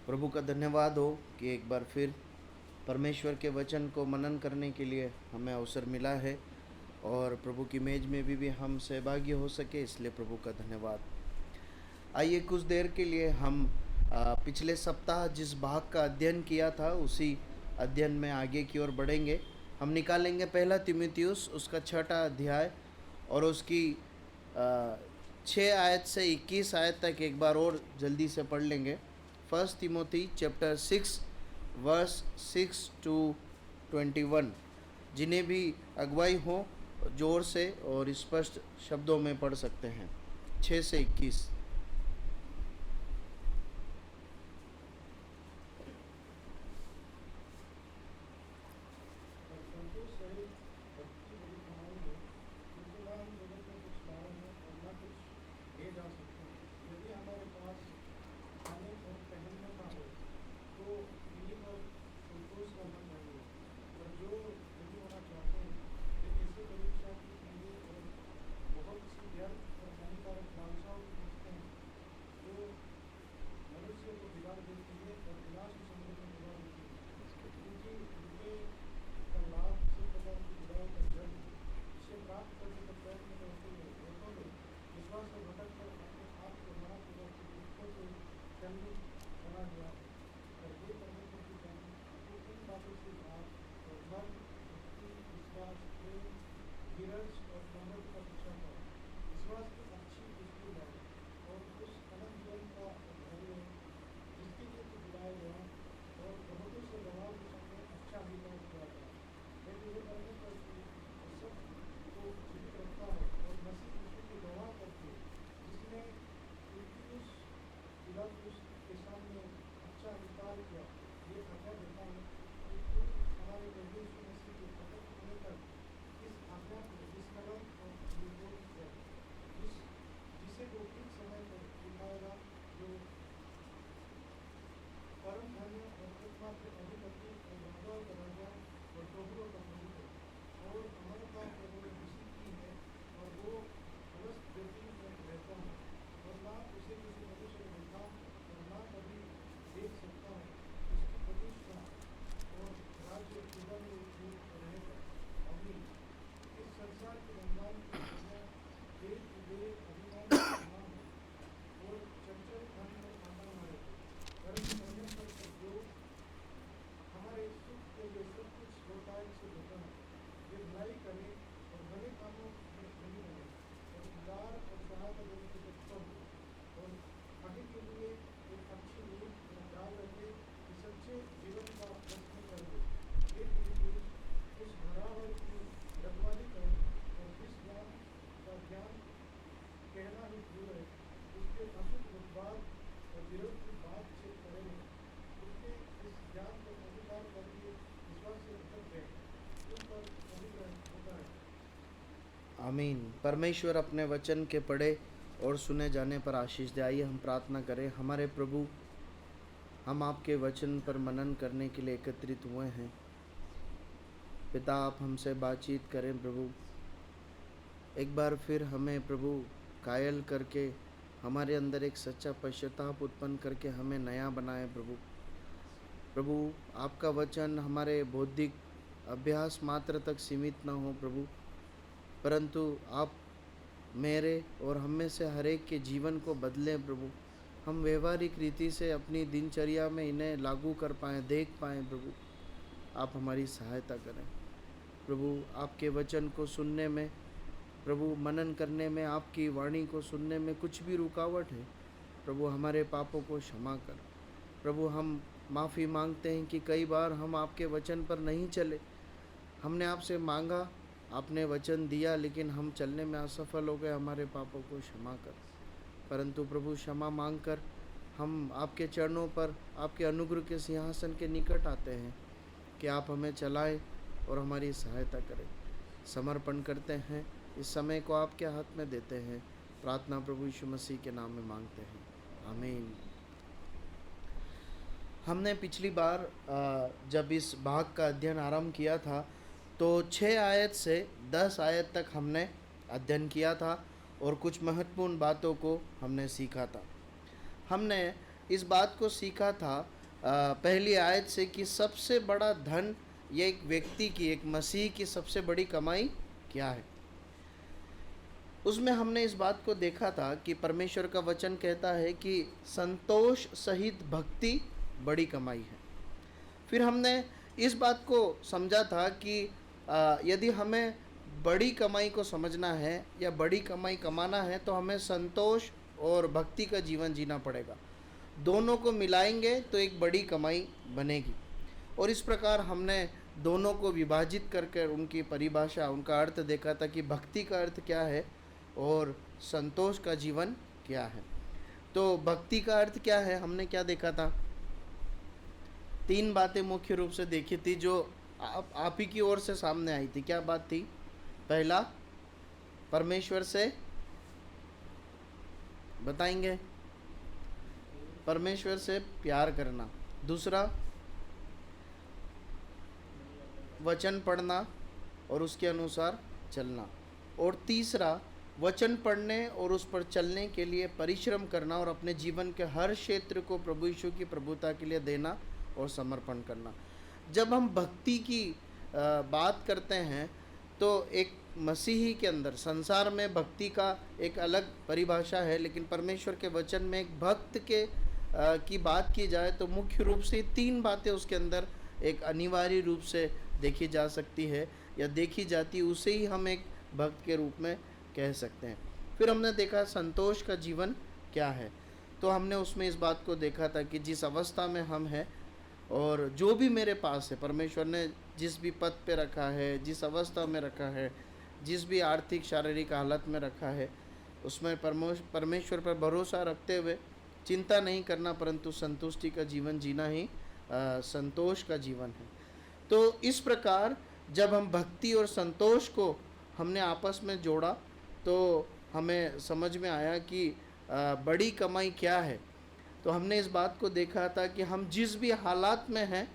प्रभु का धन्यवाद हो कि एक बार फिर परमेश्वर के वचन को मनन करने के लिए हमें अवसर मिला है और प्रभु की मेज में भी हम सहभागी हो सके, इसलिए प्रभु का धन्यवाद। आइए कुछ देर के लिए हम पिछले सप्ताह जिस भाग का अध्ययन किया था उसी अध्ययन में आगे की ओर बढ़ेंगे। हम निकालेंगे पहला तीमुथियुस उसका 6वां अध्याय और उसकी 6 आयत से 21 आयत तक एक बार और जल्दी से पढ़ लेंगे। 1 तिमोथी चैप्टर 6 वर्स 6 to 21। जिन्हें भी अगुवाई हो जोर से और स्पष्ट शब्दों में पढ़ सकते हैं। 6 से 21। आमीन। परमेश्वर अपने वचन के पढ़े और सुने जाने पर आशीष दे। आइए हम प्रार्थना करें। हमारे प्रभु, हम आपके वचन पर मनन करने के लिए एकत्रित हुए हैं। पिता, आप हमसे बातचीत करें प्रभु। एक बार फिर हमें प्रभु कायल करके हमारे अंदर एक सच्चा पश्चाताप उत्पन्न करके हमें नया बनाए प्रभु। प्रभु, आपका वचन हमारे बौद्धिक अभ्यास मात्र तक सीमित न हो प्रभु, परंतु आप मेरे और हम में से हर एक के जीवन को बदलें प्रभु। हम व्यवहारिक रीति से अपनी दिनचर्या में इन्हें लागू कर पाएँ, देख पाएँ प्रभु। आप हमारी सहायता करें प्रभु। आपके वचन को सुनने में प्रभु, मनन करने में, आपकी वाणी को सुनने में कुछ भी रुकावट है प्रभु, हमारे पापों को क्षमा कर प्रभु। हम माफ़ी मांगते हैं कि कई बार हम आपके वचन पर नहीं चले। हमने आपसे मांगा, आपने वचन दिया, लेकिन हम चलने में असफल हो गए। हमारे पापों को क्षमा कर। परंतु प्रभु, क्षमा मांगकर हम आपके चरणों पर, आपके अनुग्रह के सिंहासन के निकट आते हैं कि आप हमें चलाएं और हमारी सहायता करें। समर्पण करते हैं, इस समय को आपके हाथ में देते हैं। प्रार्थना प्रभु यीशु मसीह के नाम में मांगते हैं, आमीन। हमने पिछली बार जब इस भाग का अध्ययन आरंभ किया था तो 6 आयत से 10 आयत तक हमने अध्ययन किया था और कुछ महत्वपूर्ण बातों को हमने सीखा था। हमने इस बात को सीखा था पहली आयत से कि सबसे बड़ा धन या एक व्यक्ति की, एक मसीह की सबसे बड़ी कमाई क्या है। उसमें हमने इस बात को देखा था कि परमेश्वर का वचन कहता है कि संतोष सहित भक्ति बड़ी कमाई है। फिर हमने इस बात को समझा था कि यदि हमें बड़ी कमाई को समझना है या बड़ी कमाई कमाना है तो हमें संतोष और भक्ति का जीवन जीना पड़ेगा। दोनों को मिलाएंगे तो एक बड़ी कमाई बनेगी। और इस प्रकार हमने दोनों को विभाजित करके उनकी परिभाषा, उनका अर्थ देखा था कि भक्ति का अर्थ क्या है और संतोष का जीवन क्या है। तो भक्ति का अर्थ क्या है, हमने क्या देखा था? 3 बातें मुख्य रूप से देखी थी जो आप ही की ओर से सामने आई थी। क्या बात थी? पहला, परमेश्वर से बताएंगे, परमेश्वर से प्यार करना। दूसरा, वचन पढ़ना और उसके अनुसार चलना। और तीसरा, वचन पढ़ने और उस पर चलने के लिए परिश्रम करना और अपने जीवन के हर क्षेत्र को प्रभु यीशु की प्रभुता के लिए देना और समर्पण करना। जब हम भक्ति की बात करते हैं तो एक मसीही के अंदर, संसार में भक्ति का एक अलग परिभाषा है, लेकिन परमेश्वर के वचन में एक भक्त के की बात की जाए तो मुख्य रूप से 3 बातें उसके अंदर एक अनिवार्य रूप से देखी जा सकती है या देखी जाती, उसे ही हम एक भक्त के रूप में कह सकते हैं। फिर हमने देखा संतोष का जीवन क्या है। तो हमने उसमें इस बात को देखा था कि जिस अवस्था में हम हैं और जो भी मेरे पास है, परमेश्वर ने जिस भी पद पे रखा है, जिस अवस्था में रखा है, जिस भी आर्थिक शारीरिक हालत में रखा है, उसमें परमेश्वर पर भरोसा रखते हुए चिंता नहीं करना, परंतु संतुष्टि का जीवन जीना ही संतोष का जीवन है। तो इस प्रकार जब हम भक्ति और संतोष को हमने आपस में जोड़ा तो हमें समझ में आया कि बड़ी कमाई क्या है। तो हमने इस बात को देखा था कि हम जिस भी हालात में हैं,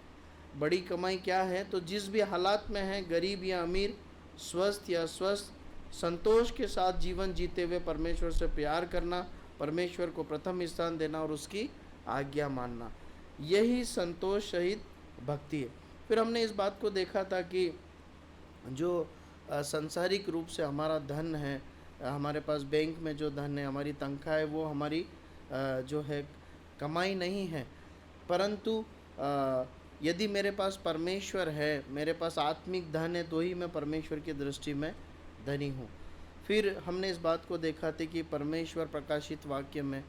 बड़ी कमाई क्या है, तो जिस भी हालात में हैं, गरीब या अमीर, स्वस्थ या अस्वस्थ, संतोष के साथ जीवन जीते हुए परमेश्वर से प्यार करना, परमेश्वर को प्रथम स्थान देना और उसकी आज्ञा मानना, यही संतोष सहित भक्ति है। फिर हमने इस बात को देखा था कि जो सांसारिक रूप से हमारा धन है, हमारे पास बैंक में जो धन है, हमारी तनख्वाह है, वो हमारी जो है कमाई नहीं है, परंतु यदि मेरे पास परमेश्वर है, मेरे पास आत्मिक धन है, तो ही मैं परमेश्वर की दृष्टि में धनी हूँ। फिर हमने इस बात को देखा था कि परमेश्वर प्रकाशित वाक्य में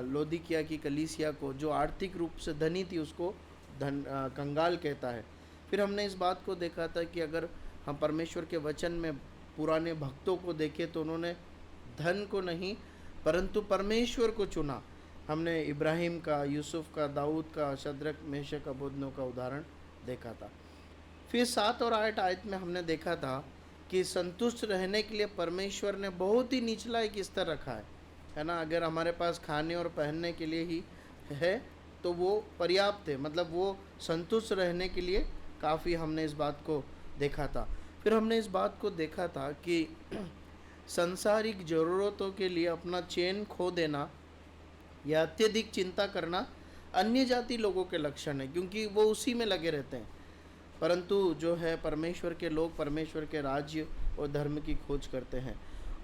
लौदीकिया की कलीसिया को जो आर्थिक रूप से धनी थी उसको कंगाल कहता है। फिर हमने इस बात को देखा था कि अगर हम परमेश्वर के वचन में पुराने भक्तों को देखें तो उन्होंने धन को नहीं परंतु परमेश्वर को चुना। हमने इब्राहिम का, यूसुफ का, दाऊद का, शद्रक, मेशक, अबेदनगो का उदाहरण देखा था। फिर 7 और 8 आयत में हमने देखा था कि संतुष्ट रहने के लिए परमेश्वर ने बहुत ही निचला एक स्तर रखा है ना। अगर हमारे पास खाने और पहनने के लिए ही है तो वो पर्याप्त है, मतलब वो संतुष्ट रहने के लिए काफ़ी, हमने इस बात को देखा था। फिर हमने इस बात को देखा था कि संसारिक ज़रूरतों के लिए अपना चैन खो देना या अत्यधिक चिंता करना अन्य जाति लोगों के लक्षण है, क्योंकि वो उसी में लगे रहते हैं। परंतु जो है परमेश्वर के लोग परमेश्वर के राज्य और धर्म की खोज करते हैं।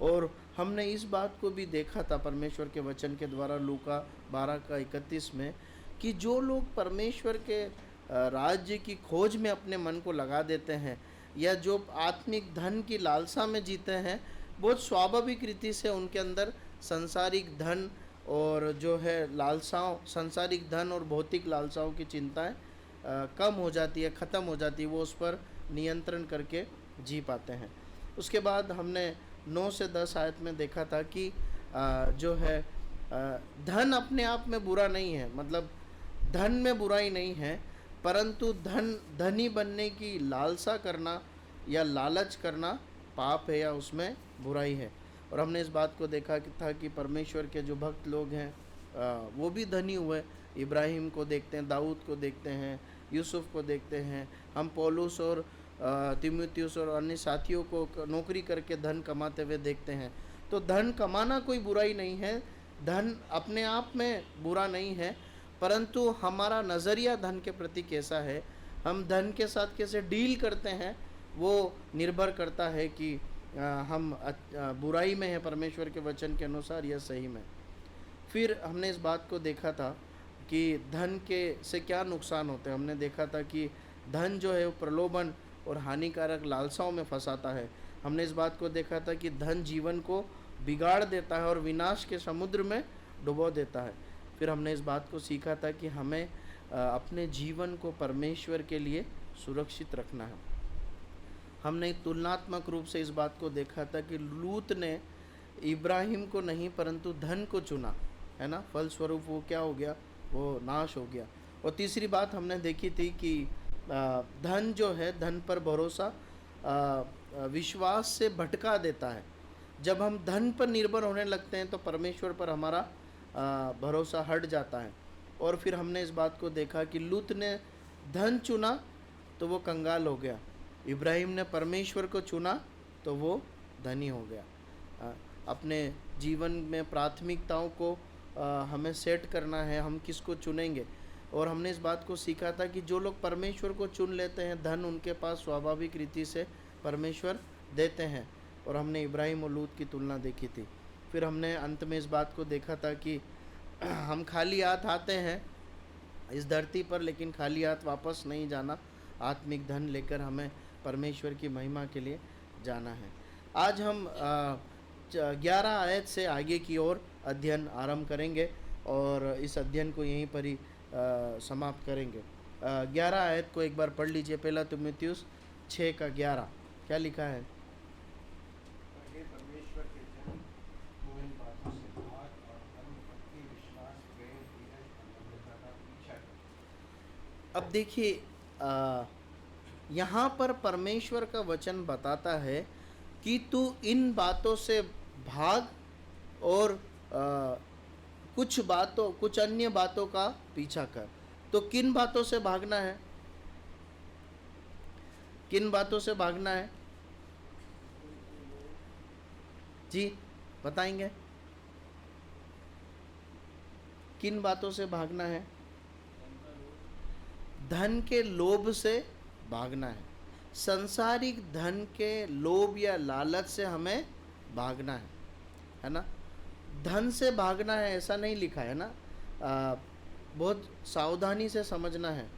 और हमने इस बात को भी देखा था परमेश्वर के वचन के द्वारा लूका 12:31 में कि जो लोग परमेश्वर के राज्य की खोज में अपने मन को लगा देते हैं या जो आत्मिक धन की लालसा में जीते हैं, बहुत स्वाभाविक रीति से उनके अंदर सांसारिक धन और जो है लालसाओं, सांसारिक धन और भौतिक लालसाओं की चिंताएं कम हो जाती है, ख़त्म हो जाती है, वो उस पर नियंत्रण करके जी पाते हैं। उसके बाद हमने 9 से 10 आयत में देखा था कि जो है धन अपने आप में बुरा नहीं है, मतलब धन में बुराई नहीं है, परंतु धनी बनने की लालसा करना या लालच करना पाप है या उसमें बुराई है। और हमने इस बात को देखा था कि परमेश्वर के जो भक्त लोग हैं वो भी धनी हुए। इब्राहिम को देखते हैं, दाऊद को देखते हैं, यूसुफ को देखते हैं, हम पौलुस और तीमुथियुस और अन्य साथियों को नौकरी करके धन कमाते हुए देखते हैं। तो धन कमाना कोई बुराई नहीं है, धन अपने आप में बुरा नहीं है, परंतु हमारा नज़रिया धन के प्रति कैसा है, हम धन के साथ कैसे डील करते हैं, वो निर्भर करता है कि हम बुराई में हैं परमेश्वर के वचन के अनुसार या सही में। फिर हमने इस बात को देखा था कि धन के से क्या नुकसान होते हैं। हमने देखा था कि धन जो है वो प्रलोभन और हानिकारक लालसाओं में फंसाता है। हमने इस बात को देखा था कि धन जीवन को बिगाड़ देता है और विनाश के समुद्र में डुबो देता है। फिर हमने इस बात को सीखा था कि हमें अपने जीवन को परमेश्वर के लिए सुरक्षित रखना है। हमने तुलनात्मक रूप से इस बात को देखा था कि लूत ने इब्राहिम को नहीं परंतु धन को चुना, है ना, फलस्वरूप वो क्या हो गया, वो नाश हो गया। और तीसरी बात हमने देखी थी कि धन जो है, धन पर भरोसा विश्वास से भटका देता है। जब हम धन पर निर्भर होने लगते हैं तो परमेश्वर पर हमारा भरोसा हट जाता है। और फिर हमने इस बात को देखा कि लूत ने धन चुना तो वो कंगाल हो गया, इब्राहिम ने परमेश्वर को चुना तो वो धनी हो गया। अपने जीवन में प्राथमिकताओं को हमें सेट करना है, हम किसको चुनेंगे। और हमने इस बात को सीखा था कि जो लोग परमेश्वर को चुन लेते हैं, धन उनके पास स्वाभाविक रीति से परमेश्वर देते हैं। और हमने इब्राहिम और लूत की तुलना देखी थी। फिर हमने अंत में इस बात को देखा था कि हम खाली हाथ आते हैं इस धरती पर, लेकिन खाली हाथ वापस नहीं जाना। आत्मिक धन लेकर हमें परमेश्वर की महिमा के लिए जाना है। आज हम 11 आयत से आगे की ओर अध्ययन आरंभ करेंगे और इस अध्ययन को यहीं पर ही समाप्त करेंगे। 11 आयत को एक बार पढ़ लीजिए। पहला तीमुथियुस 6:11 क्या लिखा है? परमेश्वर के जन को इन बातों से भाग और धर्म भक्ति विश्वास प्रेम धीरज और नम्रता का पीछा कर। अब देखिए, यहाँ पर परमेश्वर का वचन बताता है कि तू इन बातों से भाग और कुछ अन्य बातों का पीछा कर। तो किन बातों से भागना है? किन बातों से भागना है जी, बताएंगे? किन बातों से भागना है? धन के लोभ से भागना है। संसारिक धन के लोभ या लालच से हमें भागना है ना। धन से भागना है ऐसा नहीं लिखा है ना। बहुत सावधानी से समझना है।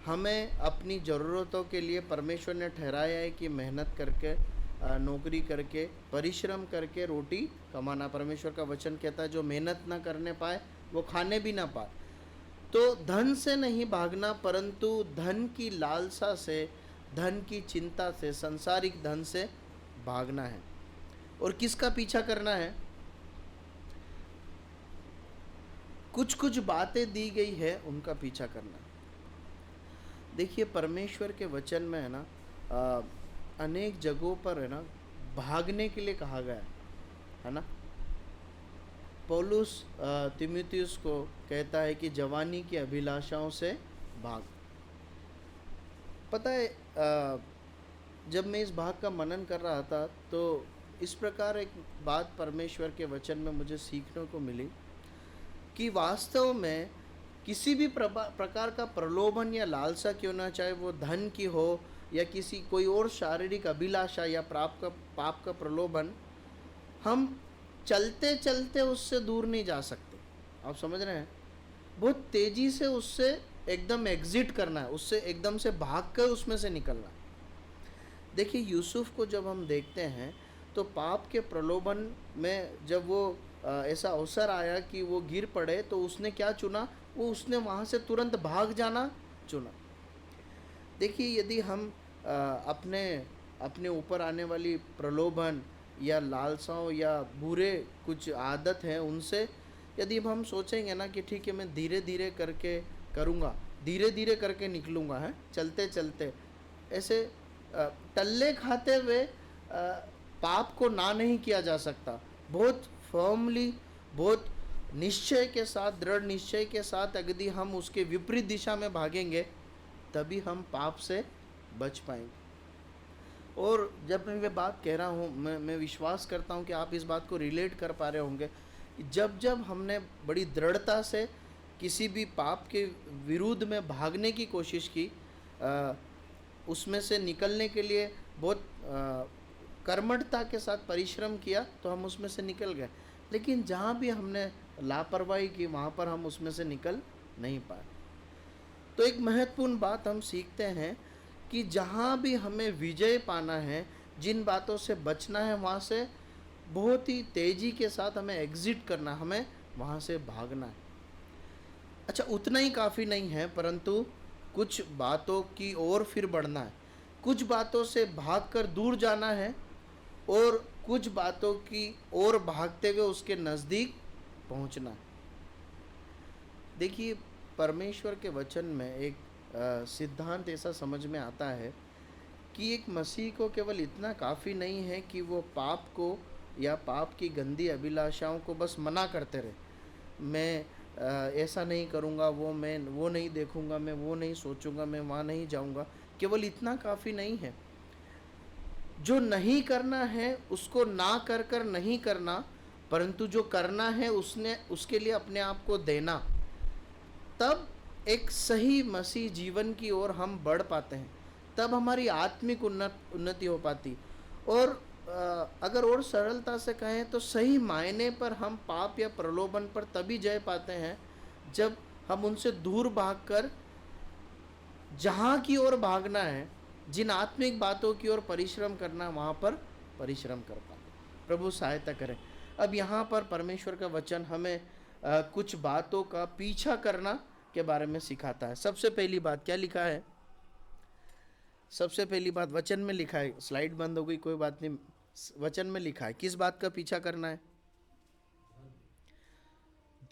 हमें अपनी ज़रूरतों के लिए परमेश्वर ने ठहराया है कि मेहनत करके, नौकरी करके, परिश्रम करके रोटी कमाना। परमेश्वर का वचन कहता है जो मेहनत ना करने पाए वो खाने भी ना पाए। तो धन से नहीं भागना, परंतु धन की लालसा से, धन की चिंता से, संसारिक धन से भागना है। और किसका पीछा करना है? कुछ बातें दी गई है उनका पीछा करना। देखिए, परमेश्वर के वचन में है ना, अनेक जगहों पर है ना भागने के लिए कहा गया है ना। पौलुस तीमुथियुस को कहता है कि जवानी की अभिलाषाओं से भाग। पता है, जब मैं इस भाग का मनन कर रहा था तो इस प्रकार एक बात परमेश्वर के वचन में मुझे सीखने को मिली कि वास्तव में किसी भी प्रकार का प्रलोभन या लालसा क्यों ना, चाहे वो धन की हो या किसी कोई और शारीरिक अभिलाषा या पाप का प्रलोभन, हम चलते चलते उससे दूर नहीं जा सकते। आप समझ रहे हैं? बहुत तेज़ी से उससे एकदम एग्जिट करना है, उससे एकदम से भाग कर उसमें से निकलना है। देखिए, यूसुफ को जब हम देखते हैं तो पाप के प्रलोभन में जब वो ऐसा अवसर आया कि वो गिर पड़े तो उसने क्या चुना? वो उसने वहाँ से तुरंत भाग जाना चुना। देखिए, यदि हम अपने ऊपर आने वाली प्रलोभन या लालसाओं या बुरे कुछ आदत हैं उनसे यदि हम सोचेंगे ना कि ठीक है मैं धीरे धीरे करके करूँगा, धीरे धीरे करके निकलूँगा, है चलते चलते, ऐसे टल्ले खाते हुए पाप को ना नहीं किया जा सकता। बहुत फर्मली, बहुत निश्चय के साथ, दृढ़ निश्चय के साथ यदि हम उसके विपरीत दिशा में भागेंगे तभी हम पाप से बच पाएंगे। और जब मैं बात कह रहा हूँ, मैं विश्वास करता हूँ कि आप इस बात को रिलेट कर पा रहे होंगे। जब हमने बड़ी दृढ़ता से किसी भी पाप के विरुद्ध में भागने की कोशिश की, उसमें से निकलने के लिए बहुत कर्मठता के साथ परिश्रम किया, तो हम उसमें से निकल गए। लेकिन जहाँ भी हमने लापरवाही की, वहाँ पर हम उसमें से निकल नहीं पाए। तो एक महत्वपूर्ण बात हम सीखते हैं कि जहाँ भी हमें विजय पाना है, जिन बातों से बचना है, वहाँ से बहुत ही तेज़ी के साथ हमें एग्जिट करना, हमें वहाँ से भागना है। अच्छा, उतना ही काफ़ी नहीं है, परंतु कुछ बातों की ओर फिर बढ़ना है। कुछ बातों से भागकर दूर जाना है और कुछ बातों की ओर भागते हुए उसके नज़दीक पहुंचना है। देखिए, परमेश्वर के वचन में एक सिद्धांत ऐसा समझ में आता है कि एक मसीह को केवल इतना काफ़ी नहीं है कि वो पाप को या पाप की गंदी अभिलाषाओं को बस मना करते रहे। मैं ऐसा नहीं करूँगा, मैं वो नहीं देखूँगा, मैं वो नहीं सोचूंगा, मैं वहाँ नहीं जाऊँगा। केवल इतना काफ़ी नहीं है। जो नहीं करना है उसको ना कर कर नहीं करना, परंतु जो करना है उसके लिए अपने आप को देना, तब एक सही मसीह जीवन की ओर हम बढ़ पाते हैं। तब हमारी आत्मिक उन्नति हो पाती। और अगर और सरलता से कहें तो सही मायने पर हम पाप या प्रलोभन पर तभी जय पाते हैं जब हम उनसे दूर भागकर जहाँ की ओर भागना है, जिन आत्मिक बातों की ओर परिश्रम करना, वहाँ पर परिश्रम कर पाए। प्रभु सहायता करें। अब यहाँ पर परमेश्वर का वचन हमें कुछ बातों का पीछा करना के बारे में सिखाता है। सबसे पहली बात क्या लिखा है? सबसे पहली बात वचन में लिखा है। स्लाइड बंद हो गई, कोई बात नहीं। वचन में लिखा है किस बात का पीछा करना है।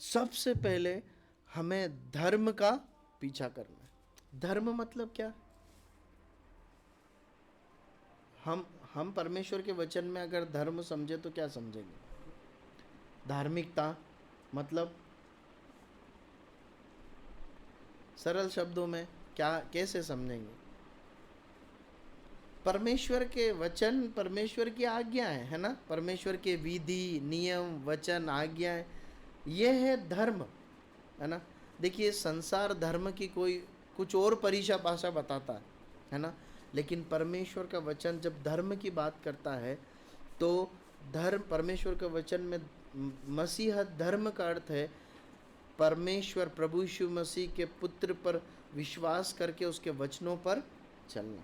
सबसे पहले हमें धर्म का पीछा करना है। धर्म मतलब क्या? हम परमेश्वर के वचन में अगर धर्म समझे तो क्या समझेंगे? धार्मिकता मतलब सरल शब्दों में क्या, कैसे समझेंगे? परमेश्वर के वचन परमेश्वर की आज्ञाएं है ना, परमेश्वर के विधि नियम वचन आज्ञाएं, ये है धर्म, है ना। देखिए, संसार धर्म की कोई कुछ और परिभाषा बताता है ना, लेकिन परमेश्वर का वचन जब धर्म की बात करता है तो धर्म, परमेश्वर के वचन में मसीह धर्म का अर्थ है परमेश्वर प्रभु यीशु मसीह के पुत्र पर विश्वास करके उसके वचनों पर चलना।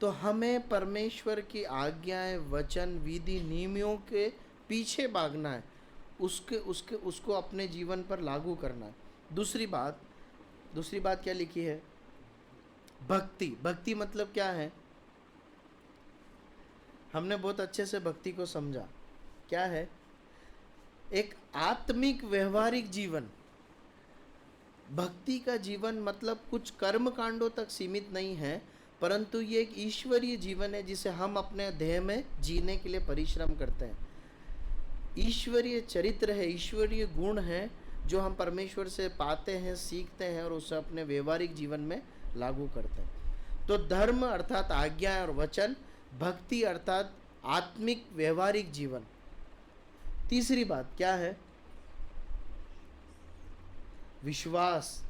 तो हमें परमेश्वर की आज्ञाएं वचन विधि नियमों के पीछे भागना है, उसको अपने जीवन पर लागू करना है। दूसरी बात क्या लिखी है? भक्ति मतलब क्या है? हमने बहुत अच्छे से भक्ति को समझा। क्या है? एक आत्मिक व्यवहारिक जीवन। भक्ति का जीवन मतलब कुछ कर्म कांडों तक सीमित नहीं है, परंतु ये एक ईश्वरीय जीवन है जिसे हम अपने देह में जीने के लिए परिश्रम करते हैं। ईश्वरीय चरित्र है, ईश्वरीय गुण है जो हम परमेश्वर से पाते हैं, सीखते हैं और उसे अपने व्यवहारिक जीवन में लागू करते हैं। तो धर्म अर्थात आज्ञा और वचन, भक्ति अर्थात आत्मिक व्यवहारिक जीवन। तीसरी बात क्या है? विश्वास।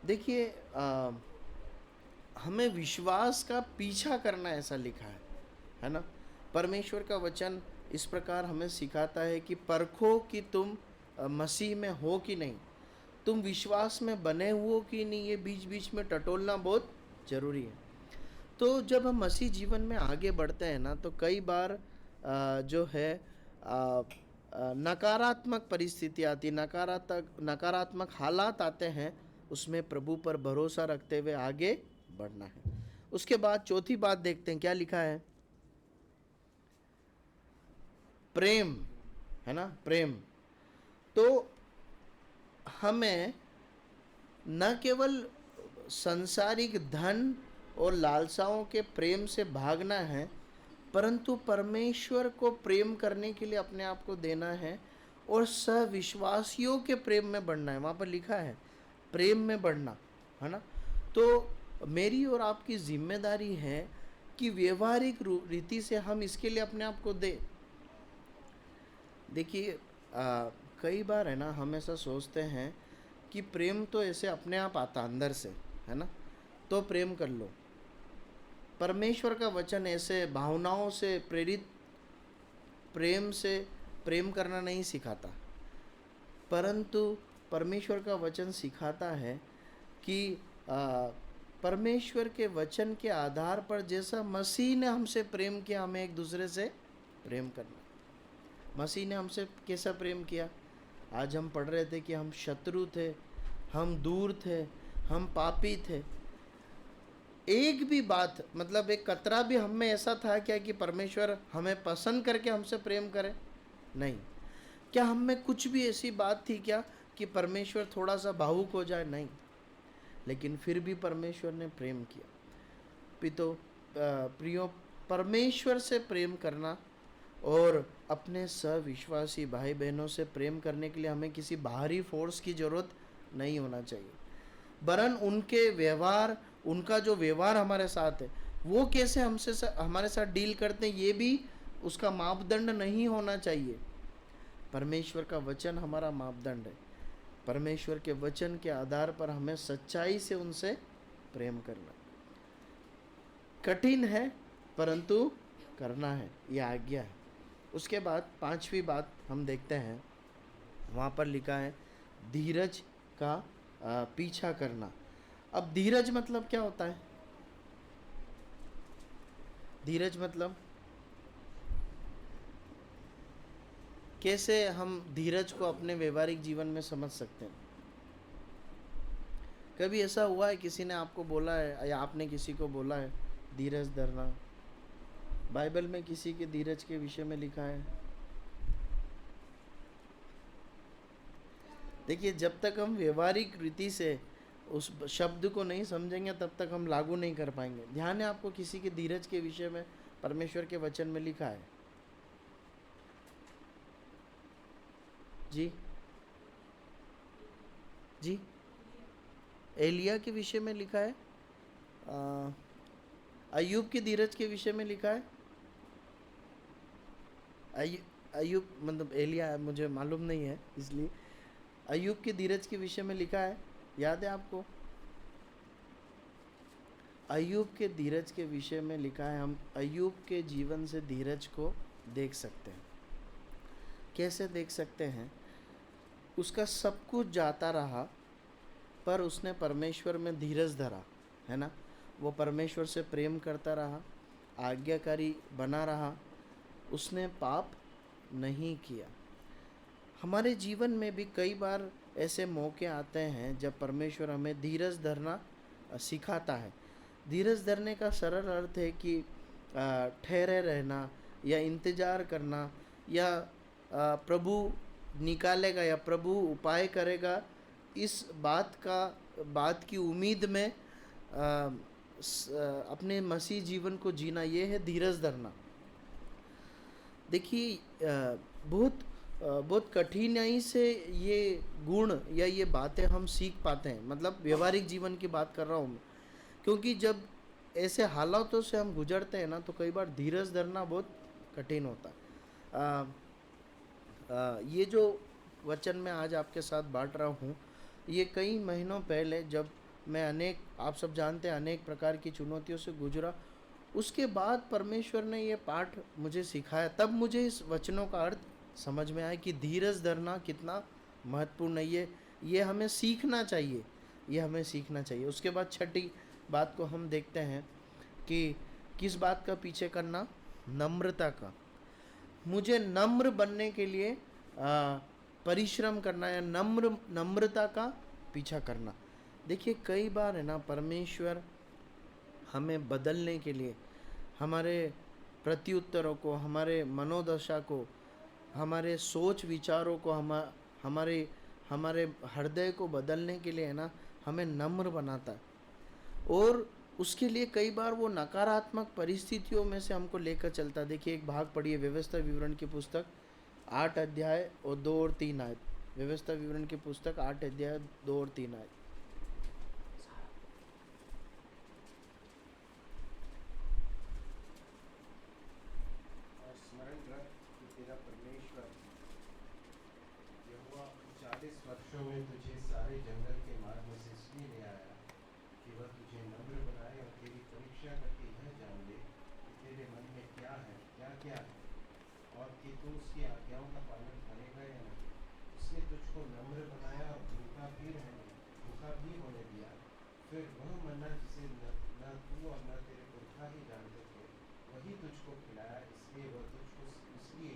देखिए, हमें विश्वास का पीछा करना ऐसा लिखा है ना। परमेश्वर का वचन इस प्रकार हमें सिखाता है कि परखो कि तुम मसीह में हो कि नहीं, तुम विश्वास में बने हुए कि नहीं, ये बीच बीच में टटोलना बहुत ज़रूरी है। तो जब हम मसीह जीवन में आगे बढ़ते हैं ना, तो कई बार जो है नकारात्मक परिस्थिति आती, नकारात्मक हालात आते हैं, उसमें प्रभु पर भरोसा रखते हुए आगे बढ़ना है। उसके बाद चौथी बात देखते हैं, क्या लिखा है? प्रेम, है ना, प्रेम। तो हमें न केवल सांसारिक धन और लालसाओं के प्रेम से भागना है, परंतु परमेश्वर को प्रेम करने के लिए अपने आप को देना है और सविश्वासियों के प्रेम में बढ़ना है। वहाँ पर लिखा है प्रेम में बढ़ना, है ना। तो मेरी और आपकी जिम्मेदारी है कि व्यवहारिक रीति से हम इसके लिए अपने आप को दें। देखिए, कई बार है ना, हम ऐसा सोचते हैं कि प्रेम तो ऐसे अपने आप आता अंदर से, है ना, तो प्रेम कर लो। परमेश्वर का वचन ऐसे भावनाओं से प्रेरित प्रेम से प्रेम करना नहीं सिखाता, परंतु परमेश्वर का वचन सिखाता है कि आ, परमेश्वर के वचन के आधार पर जैसा मसीह ने हमसे प्रेम किया, हमें एक दूसरे से प्रेम करना। मसीह ने हमसे कैसा प्रेम किया? आज हम पढ़ रहे थे कि हम शत्रु थे, हम दूर थे, हम पापी थे। एक भी बात, मतलब एक कतरा भी हम में ऐसा था क्या कि परमेश्वर हमें पसंद करके हमसे प्रेम करे? नहीं। क्या हम में कुछ भी ऐसी बात थी क्या कि परमेश्वर थोड़ा सा भावुक हो जाए? नहीं। लेकिन फिर भी परमेश्वर ने प्रेम किया। प्रियो, परमेश्वर से प्रेम करना और अपने सविश्वासी भाई बहनों से प्रेम करने के लिए हमें किसी बाहरी फोर्स की ज़रूरत नहीं होना चाहिए, वरन उनके व्यवहार, उनका जो व्यवहार हमारे साथ है, वो कैसे हमारे साथ डील करते हैं, ये भी उसका मापदंड नहीं होना चाहिए। परमेश्वर का वचन हमारा मापदंड है। परमेश्वर के वचन के आधार पर हमें सच्चाई से उनसे प्रेम करना। कठिन है, परंतु करना है, यह आज्ञा है। उसके बाद 5वीं बात हम देखते हैं, वहाँ पर लिखा है धीरज का पीछा करना। अब धीरज मतलब क्या होता है? धीरज मतलब कैसे हम धीरज को अपने व्यवहारिक जीवन में समझ सकते हैं? कभी ऐसा हुआ है किसी ने आपको बोला है या आपने किसी को बोला है धीरज धरना? बाइबल में किसी के धीरज के विषय में लिखा है? देखिए, जब तक हम व्यवहारिक रीति से उस शब्द को नहीं समझेंगे तब तक हम लागू नहीं कर पाएंगे। ध्यान है आपको, किसी के धीरज के विषय में परमेश्वर के वचन में लिखा है। जी जी, एलिया के विषय में लिखा है। अय्यूब के धीरज के विषय में लिखा है। अय्यूब मतलब एलिया मुझे मालूम नहीं है, इसलिए अय्यूब के धीरज के विषय में लिखा है, याद है आपको? अय्यूब के धीरज के विषय में लिखा है। हम अय्यूब के जीवन से धीरज को देख सकते हैं। कैसे देख सकते हैं? उसका सब कुछ जाता रहा, पर उसने परमेश्वर में धीरज धरा, है ना। वो परमेश्वर से प्रेम करता रहा, आज्ञाकारी बना रहा, उसने पाप नहीं किया। हमारे जीवन में भी कई बार ऐसे मौके आते हैं जब परमेश्वर हमें धीरज धरना सिखाता है। धीरज धरने का सरल अर्थ है कि ठहरे रहना या इंतज़ार करना, या प्रभु निकालेगा या प्रभु उपाय करेगा, इस बात की उम्मीद में अपने मसीह जीवन को जीना, ये है धीरज धरना। देखिए, बहुत कठिनाई से ये गुण या ये बातें हम सीख पाते हैं, मतलब व्यवहारिक जीवन की बात कर रहा हूँ मैं। क्योंकि जब ऐसे हालातों से हम गुजरते हैं ना, तो कई बार धीरज धरना बहुत कठिन होता है। ये जो वचन मैं आज आपके साथ बांट रहा हूँ, ये कई महीनों पहले जब मैं आप सब जानते हैं, अनेक प्रकार की चुनौतियों से गुजरा, उसके बाद परमेश्वर ने ये पाठ मुझे सिखाया। तब मुझे इस वचनों का अर्थ समझ में आया कि धीरज धरना कितना महत्वपूर्ण है। ये हमें सीखना चाहिए, ये हमें सीखना चाहिए। उसके बाद 6ठी बात को हम देखते हैं कि किस बात का पीछे करना? नम्रता का। मुझे नम्र बनने के लिए परिश्रम करना या नम्रता का पीछा करना। देखिए, कई बार है ना, परमेश्वर हमें बदलने के लिए, हमारे प्रत्युत्तरों को, हमारे मनोदशा को, हमारे सोच विचारों को, हमारे हमारे हृदय को बदलने के लिए है ना, हमें नम्र बनाता है। और उसके लिए कई बार वो नकारात्मक परिस्थितियों में से हमको लेकर चलता। देखिए, एक भाग पढ़िए व्यवस्था विवरण की पुस्तक 8 अध्याय और 2 और 3 आयत। व्यवस्था विवरण की पुस्तक 8 अध्याय 2 और 3 आयत। और स्मरण रख कि तेरा परमेश्वर यहोवा वर्षों में तुझे सारे जंगल के मार्ग में से इसलिए ले आया कि वह तुझे नम्र बनाए और तेरी परीक्षा करके यह जान ले कि तेरे मन में क्या है, क्या है, और कि तू उसकी आज्ञाओं का पालन करेगा या नहीं। उसने तुझको नम्र बनाया और भूखा भी होने दिया। फिर वह मन्ना जिसे न तू और न तेरे पुरखा ही जानते थे, वही तुझको खिलाया, इसलिए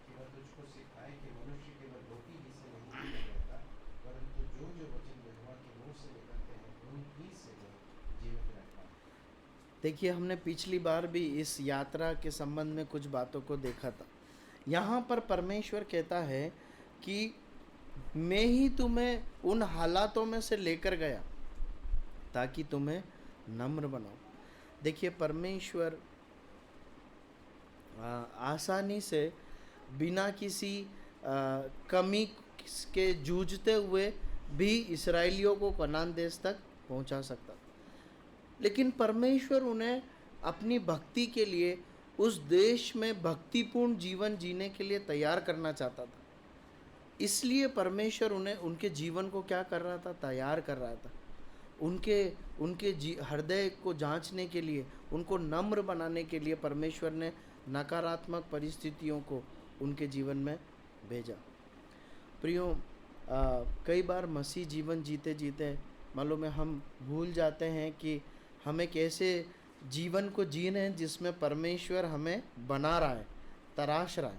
कि वह तुझको सिखाए कि मनुष्य केवल रोटी ही से नहीं रहता, परंतु जो वचन यहोवा के मुंह से निकलते हैं उन्हीं से वह जीवित रहता है। देखिए, हमने पिछली बार भी इस यात्रा के संबंध में कुछ बातों को देखा था। यहाँ पर परमेश्वर कहता है कि मैं ही तुम्हें उन हालातों में से लेकर गया ताकि तुम्हें नम्र बनाऊं। देखिए, परमेश्वर आसानी से बिना किसी कमी के जूझते हुए भी इसराइलियों को कनान देश तक पहुंचा सकता, लेकिन परमेश्वर उन्हें अपनी भक्ति के लिए उस देश में भक्तिपूर्ण जीवन जीने के लिए तैयार करना चाहता था। इसलिए परमेश्वर उन्हें उनके जीवन को क्या कर रहा था, तैयार कर रहा था। उनके हृदय को जांचने के लिए, उनको नम्र बनाने के लिए परमेश्वर ने नकारात्मक परिस्थितियों को उनके जीवन में भेजा। प्रियो, कई बार मसीह जीवन जीते जीते मालूम है हम भूल जाते हैं कि हमें कैसे जीवन को जीने हैं जिसमें परमेश्वर हमें बना रहा है, तराश रहा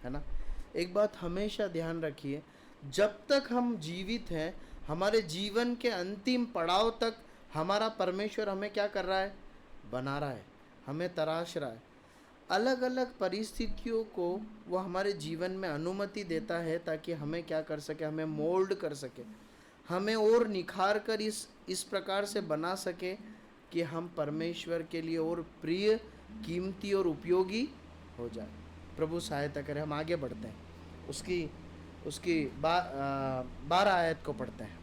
है ना। एक बात हमेशा ध्यान रखिए, जब तक हम जीवित हैं, हमारे जीवन के अंतिम पड़ाव तक हमारा परमेश्वर हमें क्या कर रहा है, बना रहा है, हमें तराश रहा है। अलग अलग परिस्थितियों को वो हमारे जीवन में अनुमति देता है ताकि हमें क्या कर सके, हमें मोल्ड कर सके, हमें और निखार कर इस प्रकार से बना सके कि हम परमेश्वर के लिए और प्रिय, कीमती और उपयोगी हो जाए। प्रभु सहायता करे। हम आगे बढ़ते हैं, उसकी 12 आयत को पढ़ते हैं।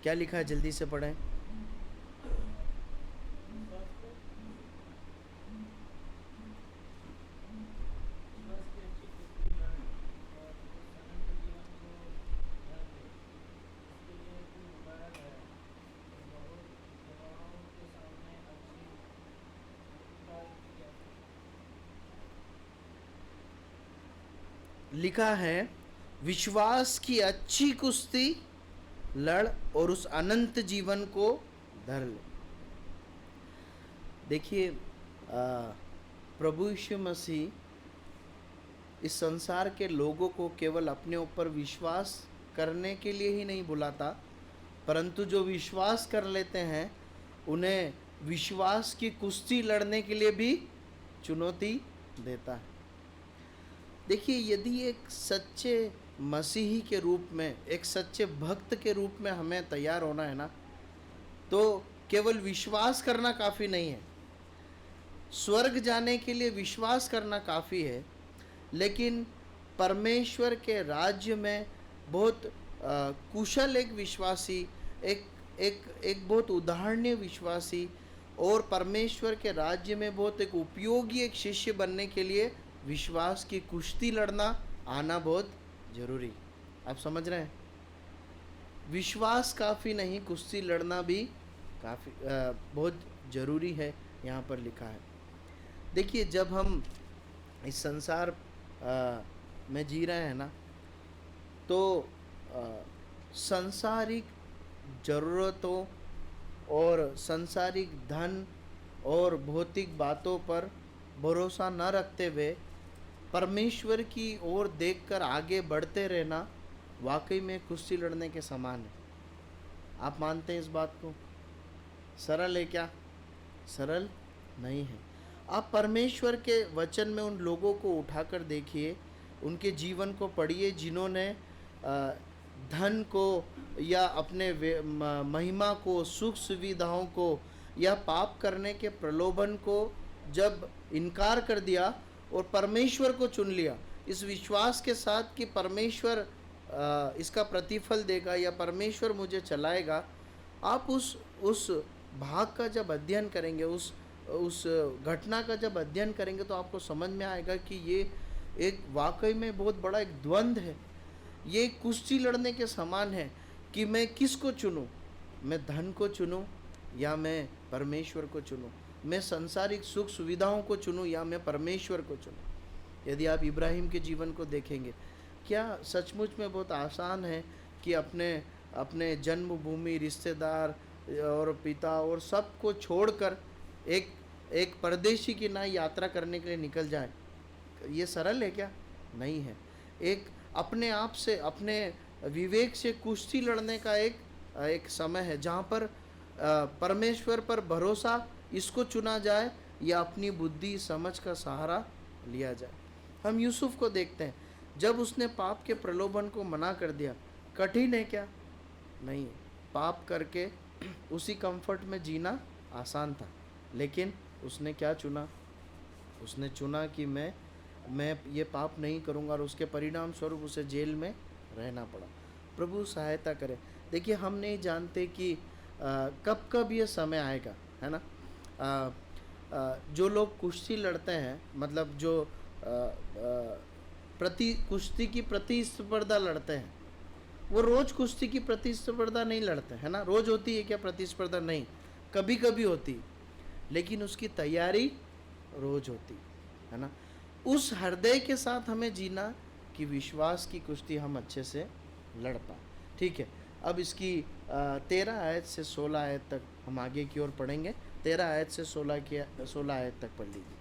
क्या लिखा है, जल्दी से पढ़ें। लिखा है, विश्वास की अच्छी कुश्ती लड़ और उस अनंत जीवन को धर ले। देखिए, प्रभु यीशु मसीह इस संसार के लोगों को केवल अपने ऊपर विश्वास करने के लिए ही नहीं बुलाता, परंतु जो विश्वास कर लेते हैं उन्हें विश्वास की कुश्ती लड़ने के लिए भी चुनौती देता है। देखिए, यदि एक सच्चे मसीही के रूप में, एक सच्चे भक्त के रूप में हमें तैयार होना है ना, तो केवल विश्वास करना काफ़ी नहीं है। स्वर्ग जाने के लिए विश्वास करना काफ़ी है, लेकिन परमेश्वर के राज्य में बहुत कुशल एक विश्वासी, एक बहुत उदाहरणीय विश्वासी और परमेश्वर के राज्य में बहुत एक उपयोगी एक शिष्य बनने के लिए विश्वास की कुश्ती लड़ना आना बहुत जरूरी। आप समझ रहे हैं, विश्वास काफ़ी नहीं, कुश्ती लड़ना भी काफ़ी बहुत ज़रूरी है, यहाँ पर लिखा है। देखिए, जब हम इस संसार में जी रहे हैं ना, तो सांसारिक ज़रूरतों और सांसारिक धन और भौतिक बातों पर भरोसा न रखते हुए परमेश्वर की ओर देखकर आगे बढ़ते रहना वाकई में कुश्ती लड़ने के समान है। आप मानते हैं इस बात को? सरल है क्या? सरल नहीं है। आप परमेश्वर के वचन में उन लोगों को उठाकर देखिए, उनके जीवन को पढ़िए जिन्होंने धन को या अपने महिमा को, सुख सुविधाओं को या पाप करने के प्रलोभन को जब इनकार कर दिया और परमेश्वर को चुन लिया, इस विश्वास के साथ कि परमेश्वर इसका प्रतिफल देगा या परमेश्वर मुझे चलाएगा। आप उस भाग का जब अध्ययन करेंगे, उस घटना का जब अध्ययन करेंगे, तो आपको समझ में आएगा कि ये एक वाकई में बहुत बड़ा एक द्वंद्व है। ये कुश्ती लड़ने के समान है कि मैं किसको चुनूं, मैं धन को चुनूं या मैं परमेश्वर को चुनूं, मैं सांसारिक सुख सुविधाओं को चुनूं या मैं परमेश्वर को चुनूं। यदि आप इब्राहिम के जीवन को देखेंगे, क्या सचमुच में बहुत आसान है कि अपने अपने जन्मभूमि, रिश्तेदार और पिता और सब को छोड़कर एक एक परदेशी की ना यात्रा करने के लिए निकल जाए? ये सरल है क्या? नहीं है। एक अपने आप से, अपने विवेक से कुश्ती लड़ने का एक एक समय है जहाँ पर परमेश्वर पर भरोसा इसको चुना जाए या अपनी बुद्धि समझ का सहारा लिया जाए। हम यूसुफ को देखते हैं, जब उसने पाप के प्रलोभन को मना कर दिया। कठिन है क्या? नहीं है। पाप करके उसी कंफर्ट में जीना आसान था, लेकिन उसने क्या चुना? उसने चुना कि मैं ये पाप नहीं करूँगा, और उसके परिणाम स्वरूप उसे जेल में रहना पड़ा। प्रभु सहायता करे। देखिए, हम नहीं जानते कि कब कब ये समय आएगा, है ना। जो लोग कुश्ती लड़ते हैं, मतलब जो कुश्ती की प्रतिस्पर्धा लड़ते हैं, वो रोज कुश्ती की प्रतिस्पर्धा नहीं लड़ते, है ना। रोज होती है क्या प्रतिस्पर्धा? नहीं, कभी कभी होती, लेकिन उसकी तैयारी रोज होती है ना। उस हृदय के साथ हमें जीना कि विश्वास की कुश्ती हम अच्छे से लड़ पाए। ठीक है, अब इसकी 13 आयत से 16 आयत तक हम आगे की ओर पढ़ेंगे। 13 आयत से 16 आयत तक पढ़ लीजिए।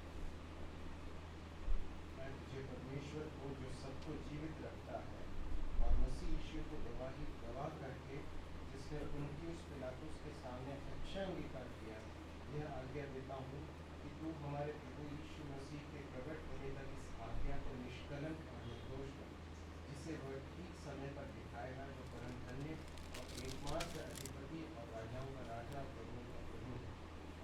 मैं तुझे परमेश्वर को जो सबको जीवित रखता है और मसीह यीशु को गवाह करके जिसने पुन्तियुस पिलातुस के सामने अच्छा अंगीकार किया, यह आज्ञा देता हूँ कि तू हमारे प्रभु यीशु मसीह के प्रकट होने तक इस आज्ञा को निष्कलंक और निर्दोष कर, जिसे वह ठीक समय पर दिखाएगा, जो परम धन्य और एकमात्र अधिपति और राजाओं का राजा, प्रभुओं का प्रभु है।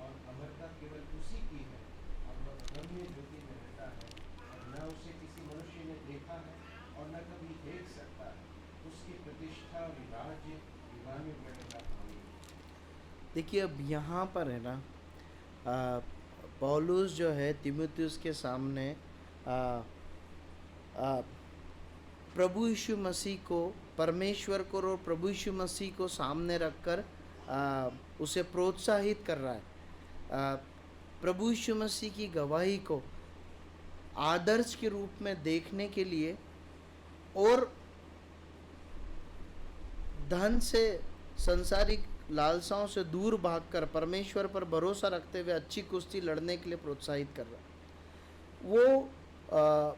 और अमरता केवल उसी की है, और वह अगम्य ज्योति में रहता है, और न उसे किसी मनुष्य ने देखा है और न कभी देख सकता है। उसकी प्रतिष्ठा और राज्य युगानुयुग रहेगा। आमीन। देखिए, अब यहाँ पर है ना, पौलुस जो है तीमुथियुस के सामने प्रभु यीशु मसीह को, परमेश्वर को और प्रभु यीशु मसीह को सामने रखकर उसे प्रोत्साहित कर रहा है। प्रभु यीशु मसीह की गवाही को आदर्श के रूप में देखने के लिए और धन से, सांसारिक लालसाओं से दूर भागकर परमेश्वर पर भरोसा रखते हुए अच्छी कुश्ती लड़ने के लिए प्रोत्साहित कर रहा है। वो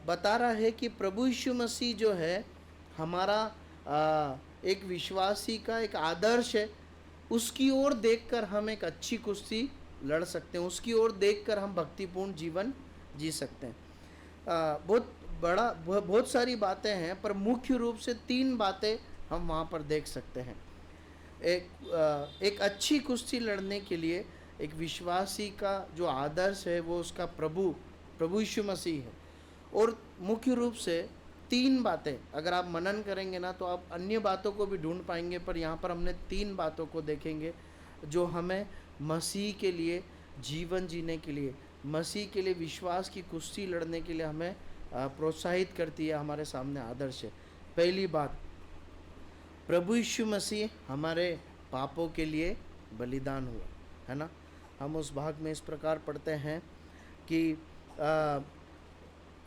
बता रहा है कि प्रभु यीशु मसीह जो है हमारा एक विश्वासी का एक आदर्श है। उसकी ओर देखकर हम एक अच्छी कुश्ती लड़ सकते हैं, उसकी ओर देखकर हम भक्तिपूर्ण जीवन जी सकते हैं। बहुत सारी बातें हैं, पर मुख्य रूप से 3 बातें हम वहाँ पर देख सकते हैं। एक अच्छी कुश्ती लड़ने के लिए एक विश्वासी का जो आदर्श है वो उसका प्रभु यीशु मसीह है। और मुख्य रूप से 3 बातें अगर आप मनन करेंगे ना, तो आप अन्य बातों को भी ढूंढ पाएंगे, पर यहाँ पर हमने 3 बातों को देखेंगे जो हमें मसीह के लिए जीवन जीने के लिए, मसीह के लिए विश्वास की कुश्ती लड़ने के लिए हमें प्रोत्साहित करती है, हमारे सामने आदर्श है। पहली बात, प्रभु यीशु मसीह हमारे पापों के लिए बलिदान हुआ, है ना। हम उस भाग में इस प्रकार पढ़ते हैं कि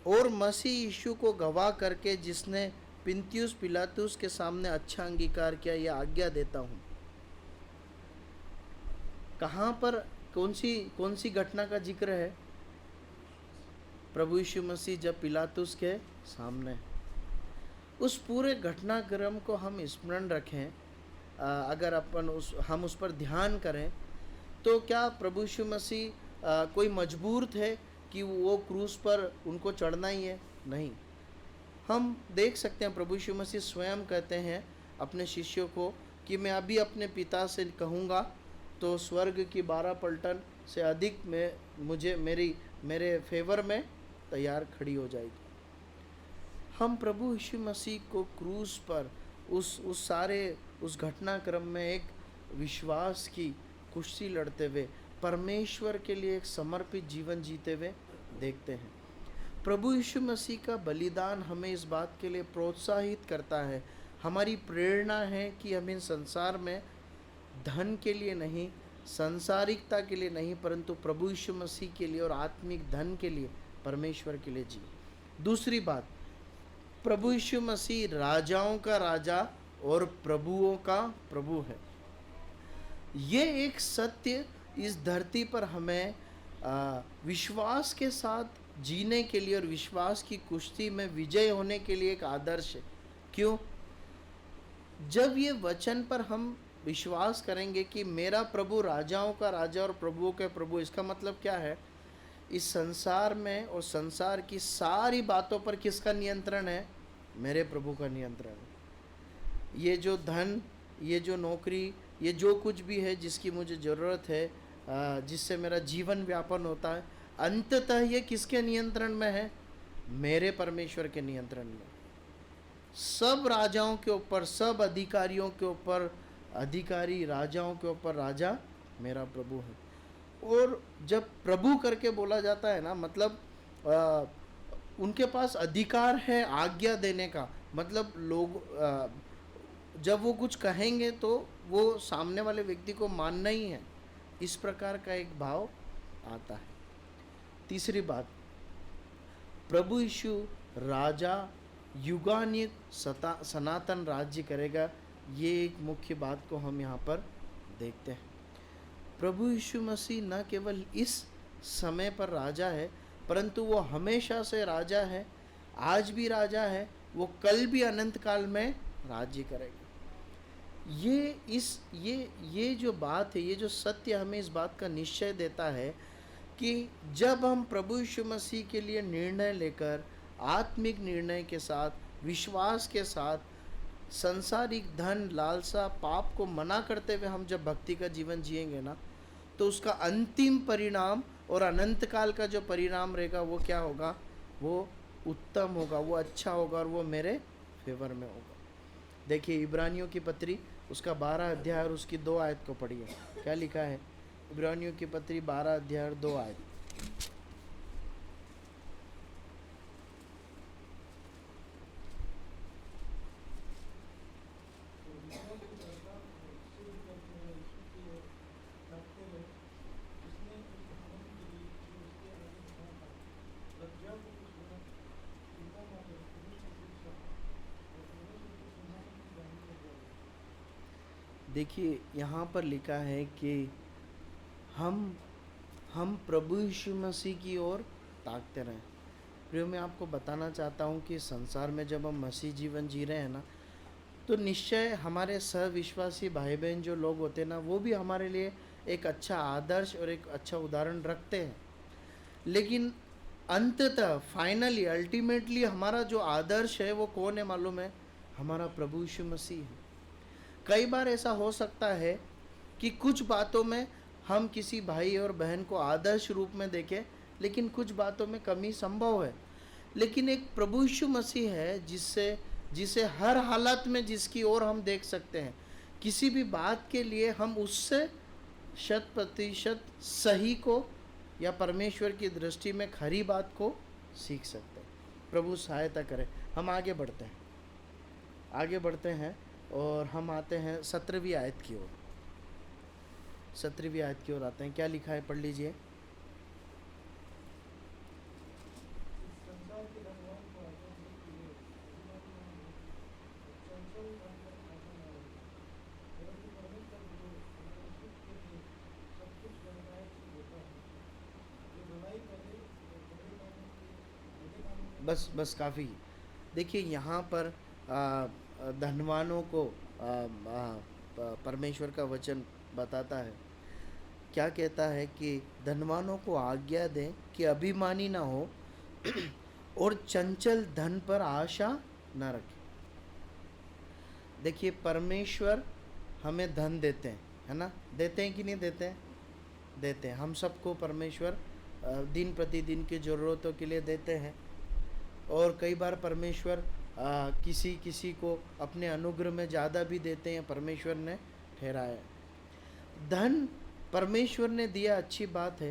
और मसीह यीशु को गवाह करके जिसने पुन्तियुस पिलातुस के सामने अच्छा अंगीकार किया, यह आज्ञा देता हूँ। कहाँ पर कौन सी घटना का जिक्र है? प्रभु यीशु मसीह जब पिलातुस के सामने, उस पूरे घटनाक्रम को हम स्मरण रखें, अगर हम उस पर ध्यान करें, तो क्या प्रभु यीशु मसीह कोई मजबूर थे कि वो क्रूस पर उनको चढ़ना ही है? नहीं। हम देख सकते हैं प्रभु यीशु मसीह स्वयं कहते हैं अपने शिष्यों को कि मैं अभी अपने पिता से कहूँगा तो स्वर्ग की 12 पलटन से अधिक मेरे फेवर में तैयार खड़ी हो जाएगी। हम प्रभु यीशु मसीह को क्रूस पर उस घटनाक्रम में एक विश्वास की कुश्ती लड़ते हुए, परमेश्वर के लिए एक समर्पित जीवन जीते हुए देखते हैं। प्रभु यीशु मसीह का बलिदान हमें इस बात के लिए प्रोत्साहित करता है, हमारी प्रेरणा है कि हम इन संसार में धन के लिए नहीं, सांसारिकता के लिए नहीं, परंतु प्रभु यीशु मसीह के लिए और आत्मिक धन के लिए, परमेश्वर के लिए जी। दूसरी बात, प्रभु यीशु मसीह राजाओं का राजा और प्रभुओं का प्रभु है। ये एक सत्य इस धरती पर हमें विश्वास के साथ जीने के लिए और विश्वास की कुश्ती में विजय होने के लिए एक आदर्श है। क्यों? जब ये वचन पर हम विश्वास करेंगे कि मेरा प्रभु राजाओं का राजा और प्रभुओं के प्रभु, इसका मतलब क्या है? इस संसार में और संसार की सारी बातों पर किसका नियंत्रण है? मेरे प्रभु का नियंत्रण है। ये जो धन, ये जो नौकरी, ये जो कुछ भी है जिसकी मुझे ज़रूरत है, जिससे मेरा जीवन व्यापन होता है, अंततः ये किसके नियंत्रण में है? मेरे परमेश्वर के नियंत्रण में। सब राजाओं के ऊपर, सब अधिकारियों के ऊपर अधिकारी, राजाओं के ऊपर राजा मेरा प्रभु है। और जब प्रभु करके बोला जाता है ना, मतलब उनके पास अधिकार है आज्ञा देने का, मतलब लोग जब वो कुछ कहेंगे तो वो सामने वाले व्यक्ति को मानना ही है, इस प्रकार का एक भाव आता है। तीसरी बात, प्रभु यीशु राजा युगान्युग सनातन राज्य करेगा। ये एक मुख्य बात को हम यहाँ पर देखते हैं। प्रभु यीशु मसीह न केवल इस समय पर राजा है, परंतु वो हमेशा से राजा है, आज भी राजा है, वो कल भी अनंत काल में राज्य करेगा। ये जो बात है, ये जो सत्य हमें इस बात का निश्चय देता है कि जब हम प्रभु यीशु मसीह के लिए निर्णय लेकर आत्मिक निर्णय के साथ, विश्वास के साथ, संसारिक धन, लालसा, पाप को मना करते हुए हम जब भक्ति का जीवन जिएंगे ना, तो उसका अंतिम परिणाम और अनंत काल का जो परिणाम रहेगा वो क्या होगा? वो उत्तम होगा, वो अच्छा होगा और वो मेरे फेवर में होगा। देखिए इब्रानियों की पत्री उसका 12 अध्याय और उसकी 2 आयत को पढ़िए। क्या लिखा है? इब्रानियों की पत्री 12 अध्याय और 2 आयत। देखिए यहाँ पर लिखा है कि हम प्रभु यीशु मसीह की ओर ताकते रहें। प्रियो, मैं आपको बताना चाहता हूँ कि संसार में जब हम मसीह जीवन जी रहे हैं ना, तो निश्चय हमारे सहविश्वासी भाई बहन जो लोग होते हैं ना, वो भी हमारे लिए एक अच्छा आदर्श और एक अच्छा उदाहरण रखते हैं। लेकिन अंततः फाइनली, अल्टीमेटली हमारा जो आदर्श है वो कौन है मालूम है? हमारा प्रभु यीशु मसीह है। कई बार ऐसा हो सकता है कि कुछ बातों में हम किसी भाई और बहन को आदर्श रूप में देखें, लेकिन कुछ बातों में कमी संभव है। लेकिन एक प्रभु यीशु मसीह है जिसे हर हालत में, जिसकी ओर हम देख सकते हैं। किसी भी बात के लिए हम उससे 100% सही को या परमेश्वर की दृष्टि में खरी बात को सीख सकते हैं। प्रभु सहायता करे। हम आगे बढ़ते हैं और हम आते हैं 17वीं आयत की ओर। 17वीं आयत की ओर आते हैं। क्या लिखा है? पढ़ लीजिए। बस काफ़ी। देखिए यहाँ पर धनवानों को परमेश्वर का वचन बताता है। क्या कहता है कि धनवानों को आज्ञा दें कि अभिमानी ना हो और चंचल धन पर आशा न रखें। देखिए परमेश्वर हमें धन देते हैं, है ना? देते हैं कि नहीं देते हैं? देते हैं। हम सबको परमेश्वर दिन प्रतिदिन की ज़रूरतों के लिए देते हैं। और कई बार परमेश्वर किसी को अपने अनुग्रह में ज़्यादा भी देते हैं, परमेश्वर ने ठहराया। धन परमेश्वर ने दिया, अच्छी बात है,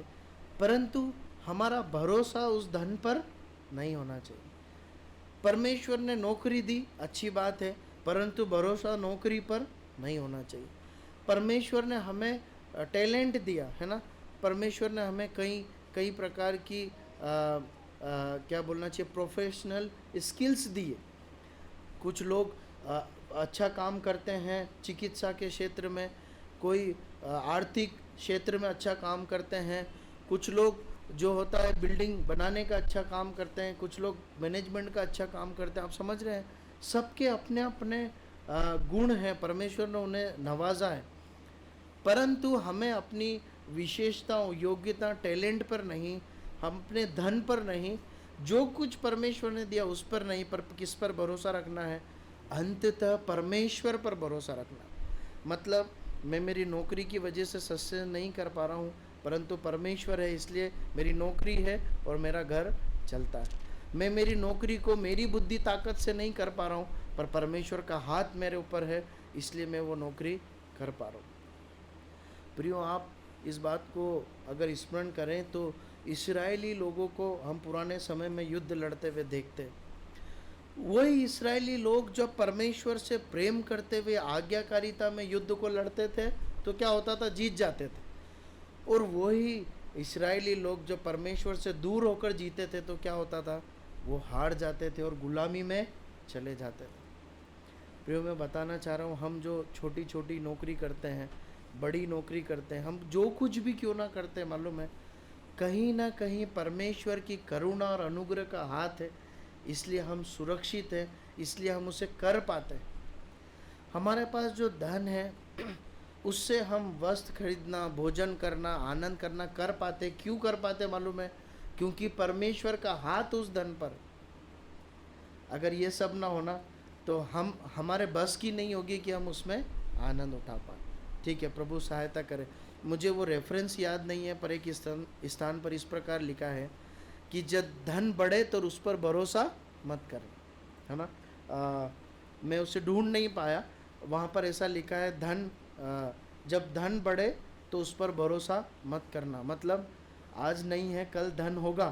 परंतु हमारा भरोसा उस धन पर नहीं होना चाहिए। परमेश्वर ने नौकरी दी, अच्छी बात है, परंतु भरोसा नौकरी पर नहीं होना चाहिए। परमेश्वर ने हमें टैलेंट दिया है ना, परमेश्वर ने हमें कई कई प्रकार की क्या बोलना चाहिए, प्रोफेशनल स्किल्स दिए। कुछ लोग अच्छा काम करते हैं चिकित्सा के क्षेत्र में, कोई आर्थिक क्षेत्र में अच्छा काम करते हैं, कुछ लोग जो होता है बिल्डिंग बनाने का अच्छा काम करते हैं, कुछ लोग मैनेजमेंट का अच्छा काम करते हैं। आप समझ रहे हैं, सबके अपने अपने गुण हैं, परमेश्वर ने उन्हें नवाजा है। परंतु हमें अपनी विशेषताओं, योग्यता, टैलेंट पर नहीं, हम अपने धन पर नहीं, जो कुछ परमेश्वर ने दिया उस पर नहीं, पर किस पर भरोसा रखना है? अंततः परमेश्वर पर भरोसा रखना। मतलब मैं मेरी नौकरी की वजह से सस्टेन नहीं कर पा रहा हूँ, परंतु परमेश्वर है इसलिए मेरी नौकरी है और मेरा घर चलता है। मैं मेरी नौकरी को मेरी बुद्धि ताकत से नहीं कर पा रहा हूँ, पर परमेश्वर का हाथ मेरे ऊपर है, इसलिए मैं वो नौकरी कर पा रहा हूँ। प्रियो, आप इस बात को अगर स्मरण करें तो इस्राएली लोगों को हम पुराने समय में युद्ध लड़ते हुए देखते हैं। वही इस्राएली लोग जब परमेश्वर से प्रेम करते हुए आज्ञाकारिता में युद्ध को लड़ते थे तो क्या होता था? जीत जाते थे। और वही इस्राएली लोग जब परमेश्वर से दूर होकर जीते थे तो क्या होता था? वो हार जाते थे और गुलामी में चले जाते थे। प्रियो, मैं बताना चाह रहा हूँ, हम जो छोटी छोटी नौकरी करते हैं, बड़ी नौकरी करते हैं, हम जो कुछ भी क्यों ना करते हैं, मालूम है कहीं ना कहीं परमेश्वर की करुणा और अनुग्रह का हाथ है, इसलिए हम सुरक्षित हैं, इसलिए हम उसे कर पाते हैं। हमारे पास जो धन है उससे हम वस्त्र खरीदना, भोजन करना, आनंद करना कर पाते। क्यों कर पाते मालूम है? क्योंकि परमेश्वर का हाथ उस धन पर। अगर ये सब ना होना तो हम हमारे बस की नहीं होगी कि हम उसमें आनंद उठा पाए। ठीक है, प्रभु सहायता करे। मुझे वो रेफरेंस याद नहीं है, पर एक स्थान पर इस प्रकार लिखा है कि जब धन बढ़े तो उस पर भरोसा मत करें, है ना। मैं उसे ढूंढ नहीं पाया, वहाँ पर ऐसा लिखा है, जब धन बढ़े तो उस पर भरोसा मत करना। मतलब आज नहीं है, कल धन होगा,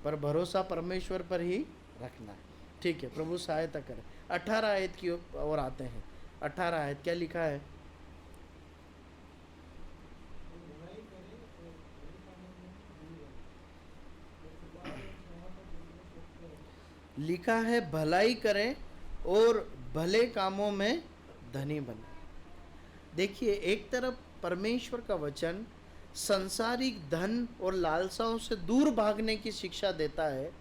पर भरोसा परमेश्वर पर ही रखना है। ठीक है, प्रभु सहायता करे। 18 आयत की ओर आते हैं। 18 आयत क्या लिखा है? लिखा है भलाई करें और भले कामों में धनी बने। देखिए, एक तरफ परमेश्वर का वचन संसारिक धन और लालसाओं से दूर भागने की शिक्षा देता है,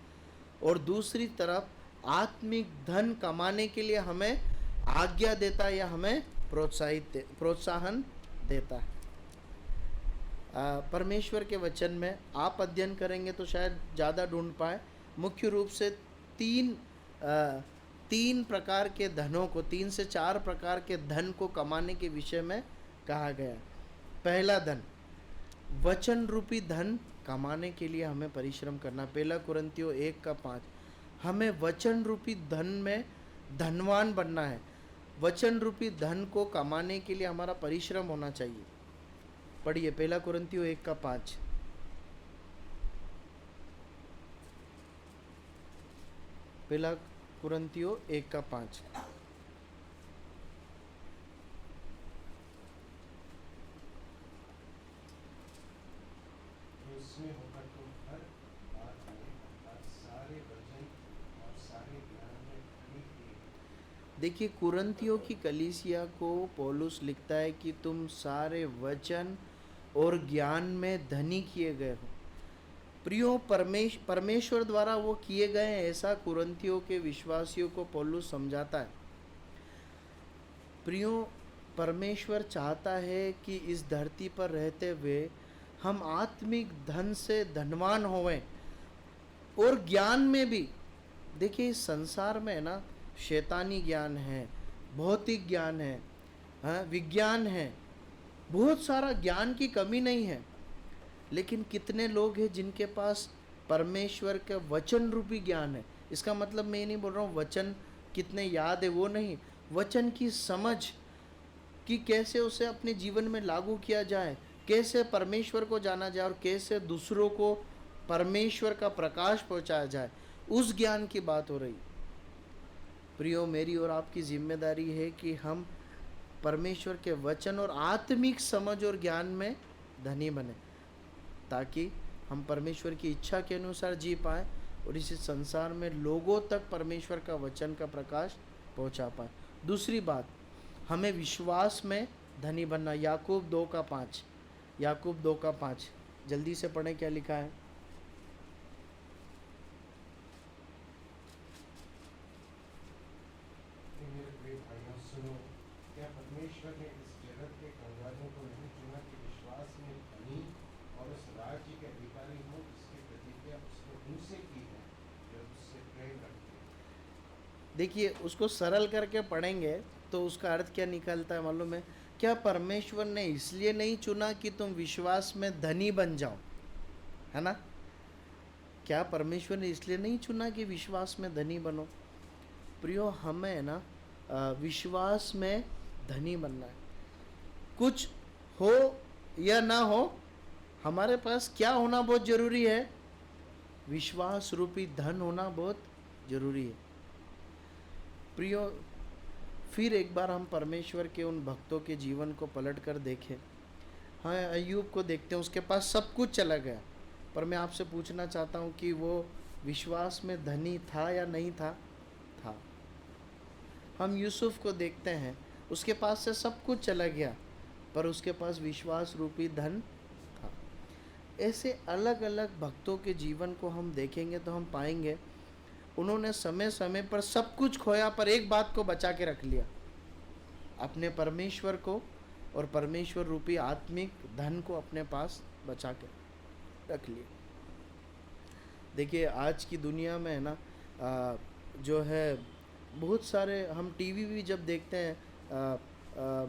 और दूसरी तरफ आत्मिक धन कमाने के लिए हमें आज्ञा देता है या हमें प्रोत्साहन देता है। परमेश्वर के वचन में आप अध्ययन करेंगे तो शायद ज़्यादा ढूंढ पाए। मुख्य रूप से तीन प्रकार के धनों को, 3 से 4 प्रकार के धन को कमाने के विषय में कहा गया। पहला धन, वचन रूपी धन कमाने के लिए हमें परिश्रम करना। 1 कुरिन्थियों 1:5, हमें वचन रूपी धन में धनवान बनना है। वचन रूपी धन को कमाने के लिए हमारा परिश्रम होना चाहिए। पढ़िए 1 कुरिन्थियों 1:5। 1 कुरिन्थियों 1:5। उसमें होकर तुम हर बात में अर्थात सारे वचन और सारे ज्ञान में धनी किए गए। देखिए, कुरिन्थियों की कलीसिया को पौलुस लिखता है कि तुम सारे वचन और ज्ञान में धनी किए गए हो। प्रियो, परमेश्वर द्वारा वो किए गए हैं, ऐसा कुरिन्थियों के विश्वासियों को पौलुस समझाता है। प्रियो, परमेश्वर चाहता है कि इस धरती पर रहते हुए हम आत्मिक धन से धनवान होवें और ज्ञान में भी। देखिए, इस संसार में ना शैतानी ज्ञान है, भौतिक ज्ञान है, हाँ, विज्ञान है, बहुत सारा ज्ञान की कमी नहीं है। लेकिन कितने लोग हैं जिनके पास परमेश्वर का वचन रूपी ज्ञान है? इसका मतलब मैं ये नहीं बोल रहा हूँ वचन कितने याद है, वो नहीं, वचन की समझ कि कैसे उसे अपने जीवन में लागू किया जाए, कैसे परमेश्वर को जाना जाए और कैसे दूसरों को परमेश्वर का प्रकाश पहुंचाया जाए। उस ज्ञान की बात हो रही। प्रियो, मेरी और आपकी जिम्मेदारी है कि हम परमेश्वर के वचन और आत्मिक समझ और ज्ञान में धनी बने, ताकि हम परमेश्वर की इच्छा के अनुसार जी पाए और इस संसार में लोगों तक परमेश्वर का वचन का प्रकाश पहुंचा पाए। दूसरी बात, हमें विश्वास में धनी बनना। याकूब 2:5, याकूब 2:5 जल्दी से पढ़ें, क्या लिखा है। मेरे प्रिय भाइयों सुनो, क्या परमेश्वर ने इस जगत के कंगालों को नहीं चुना कि विश्वास में धनी और उस राज्य के अधिकारी हो जिसकी प्रतिज्ञा उसने उनसे की है जो उससे प्रेम रखते हैं। देखिए, उसको सरल करके पढ़ेंगे तो उसका अर्थ क्या निकलता है मालूम है। क्या परमेश्वर ने इसलिए नहीं चुना कि तुम विश्वास में धनी बन जाओ, है ना। क्या परमेश्वर ने इसलिए नहीं चुना कि विश्वास में धनी बनो। प्रियो, हमें ना विश्वास में धनी बनना है। कुछ हो या ना हो, हमारे पास क्या होना बहुत जरूरी है, विश्वास रूपी धन होना बहुत जरूरी है। प्रियो, फिर एक बार हम परमेश्वर के उन भक्तों के जीवन को पलट कर देखें। हाँ, अय्यूब को देखते हैं, उसके पास सब कुछ चला गया, पर मैं आपसे पूछना चाहता हूँ कि वो विश्वास में धनी था या नहीं था। था। हम यूसुफ को देखते हैं, उसके पास से सब कुछ चला गया, पर उसके पास विश्वास रूपी धन था। ऐसे अलग अलग भक्तों के जीवन को हम देखेंगे तो हम पाएंगे उन्होंने समय समय पर सब कुछ खोया, पर एक बात को बचा के रख लिया, अपने परमेश्वर को और परमेश्वर रूपी आत्मिक धन को अपने पास बचा के रख लिया। देखिए, आज की दुनिया में है ना, जो है बहुत सारे, हम टीवी भी जब देखते हैं,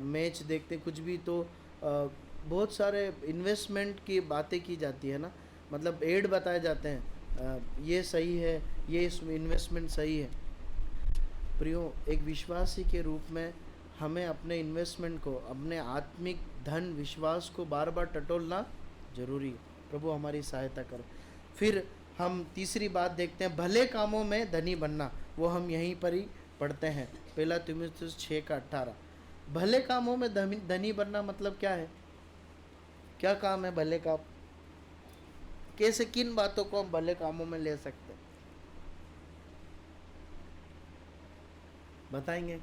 मैच देखते हैं, कुछ भी, तो बहुत सारे इन्वेस्टमेंट की बातें की जाती है ना, मतलब एड बताए जाते हैं, ये सही है, ये इसमें इन्वेस्टमेंट सही है। प्रियो, एक विश्वासी के रूप में हमें अपने इन्वेस्टमेंट को, अपने आत्मिक धन विश्वास को बार बार टटोलना जरूरी है। प्रभु हमारी सहायता करे। फिर हम तीसरी बात देखते हैं, भले कामों में धनी बनना। वो हम यहीं पर ही पढ़ते हैं, 1 तीमुथियुस 6:18। भले कामों में धनी बनना मतलब क्या है, क्या काम है भले काम, कैसे, किन बातों को हम भले कामों में ले सकते हैं, बताएंगे।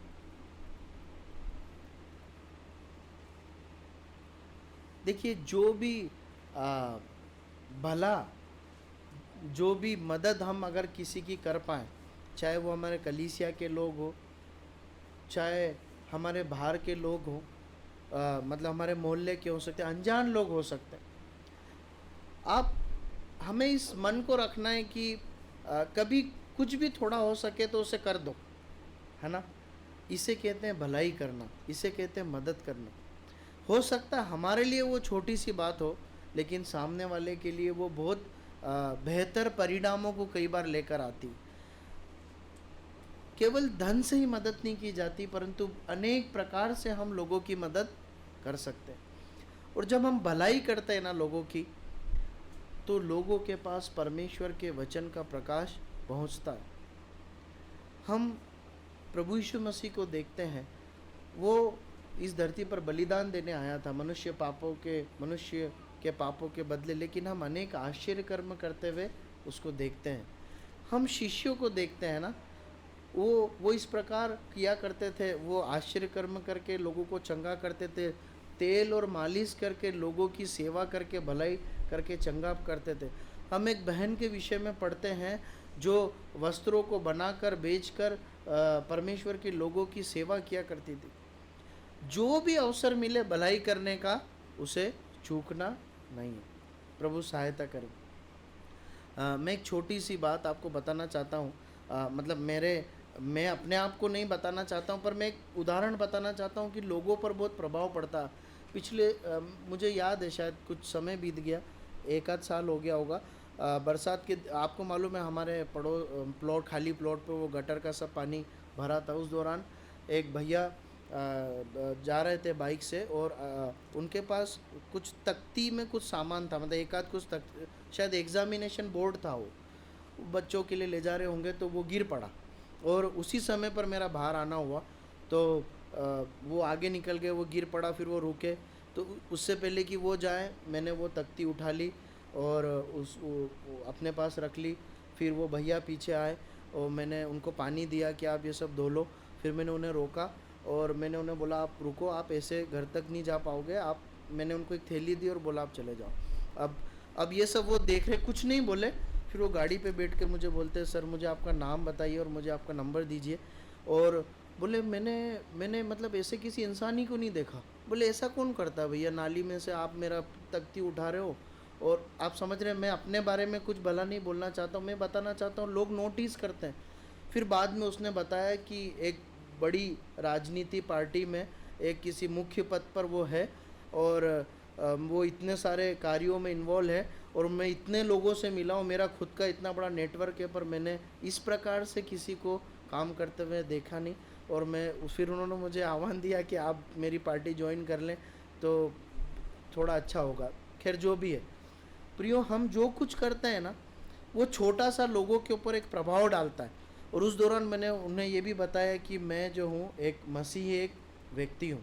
देखिए, जो भी भला, जो भी मदद हम अगर किसी की कर पाएँ, चाहे वो हमारे कलीसिया के लोग हो, चाहे हमारे बाहर के लोग हो, मतलब हमारे मोहल्ले के हो सकते हैं, अनजान लोग हो सकते हैं, आप, हमें इस मन को रखना है कि कभी कुछ भी थोड़ा हो सके तो उसे कर दो, है ना। इसे कहते हैं भलाई करना, इसे कहते हैं मदद करना। हो सकता है हमारे लिए वो छोटी सी बात हो, लेकिन सामने वाले के लिए वो बहुत बेहतर परिणामों को कई बार लेकर आती। केवल धन से ही मदद नहीं की जाती, परंतु अनेक प्रकार से हम लोगों की मदद कर सकते हैं। और जब हम भलाई करते हैं ना लोगों की, तो लोगों के पास परमेश्वर के वचन का प्रकाश पहुंचता है। हम प्रभु यीशु मसीह को देखते हैं, वो इस धरती पर बलिदान देने आया था मनुष्य के पापों के बदले, लेकिन हम अनेक आश्चर्य कर्म करते हुए उसको देखते हैं। हम शिष्यों को देखते हैं ना, वो इस प्रकार किया करते थे, वो आश्चर्य कर्म करके लोगों को चंगा करते थे, तेल और मालिश करके लोगों की सेवा करके भलाई करके चंगा करते थे। हम एक बहन के विषय में पढ़ते हैं जो वस्त्रों को बनाकर बेचकर परमेश्वर के लोगों की सेवा किया करती थी। जो भी अवसर मिले भलाई करने का, उसे चूकना नहीं है। प्रभु सहायता करें। मैं एक छोटी सी बात आपको बताना चाहता हूँ, मतलब मैं अपने आप को नहीं बताना चाहता हूँ, पर मैं एक उदाहरण बताना चाहता हूँ कि लोगों पर बहुत प्रभाव पड़ता। पिछले मुझे याद है, शायद कुछ समय बीत गया, 1 आध साल हो गया होगा, बरसात के, आपको मालूम है हमारे प्लॉट, खाली प्लॉट पे वो गटर का सब पानी भरा था। उस दौरान एक भैया जा रहे थे बाइक से, और उनके पास कुछ तख्ती में कुछ सामान था, मतलब एक आध कुछ शायद एग्जामिनेशन बोर्ड था। बच्चों के लिए ले जा रहे होंगे तो वो गिर पड़ा, और उसी समय पर मेरा बाहर आना हुआ। तो वो आगे निकल गए, वो गिर पड़ा, फिर वो रुके। तो उससे पहले कि वो जाए, मैंने वो तख्ती उठा ली और वो अपने पास रख ली। फिर वो भैया पीछे आए और मैंने उनको पानी दिया कि आप ये सब धो लो। फिर मैंने उन्हें रोका और मैंने उन्हें बोला, आप रुको, आप ऐसे घर तक नहीं जा पाओगे, आप। मैंने उनको एक थैली दी और बोला, आप चले जाओ। अब ये सब वो देख रहे, कुछ नहीं बोले। फिर वो गाड़ी पे बैठ कर मुझे बोलते हैं, सर मुझे आपका नाम बताइए और मुझे आपका नंबर दीजिए। और बोले, मैंने मतलब ऐसे किसी इंसान ही को नहीं देखा। बोले, ऐसा कौन करता है भैया, नाली में से आप मेरा तख्ती उठा रहे हो। और आप समझ रहे हैं, मैं अपने बारे में कुछ भला नहीं बोलना चाहता हूँ, मैं बताना चाहता हूँ, लोग नोटिस करते हैं। फिर बाद में उसने बताया कि एक बड़ी राजनीति पार्टी में एक किसी मुख्य पद पर वो है, और वो इतने सारे कार्यों में इन्वॉल्व है, और मैं इतने लोगों से मिला हूँ, मेरा खुद का इतना बड़ा नेटवर्क है, पर मैंने इस प्रकार से किसी को काम करते हुए देखा नहीं। और फिर उन्होंने मुझे आह्वान दिया कि आप मेरी पार्टी ज्वाइन कर लें तो थोड़ा अच्छा होगा। खैर जो भी है प्रियो, हम जो कुछ करते हैं ना, वो छोटा सा लोगों के ऊपर एक प्रभाव डालता है। और उस दौरान मैंने उन्हें ये भी बताया कि मैं जो हूँ एक मसीही एक व्यक्ति हूँ,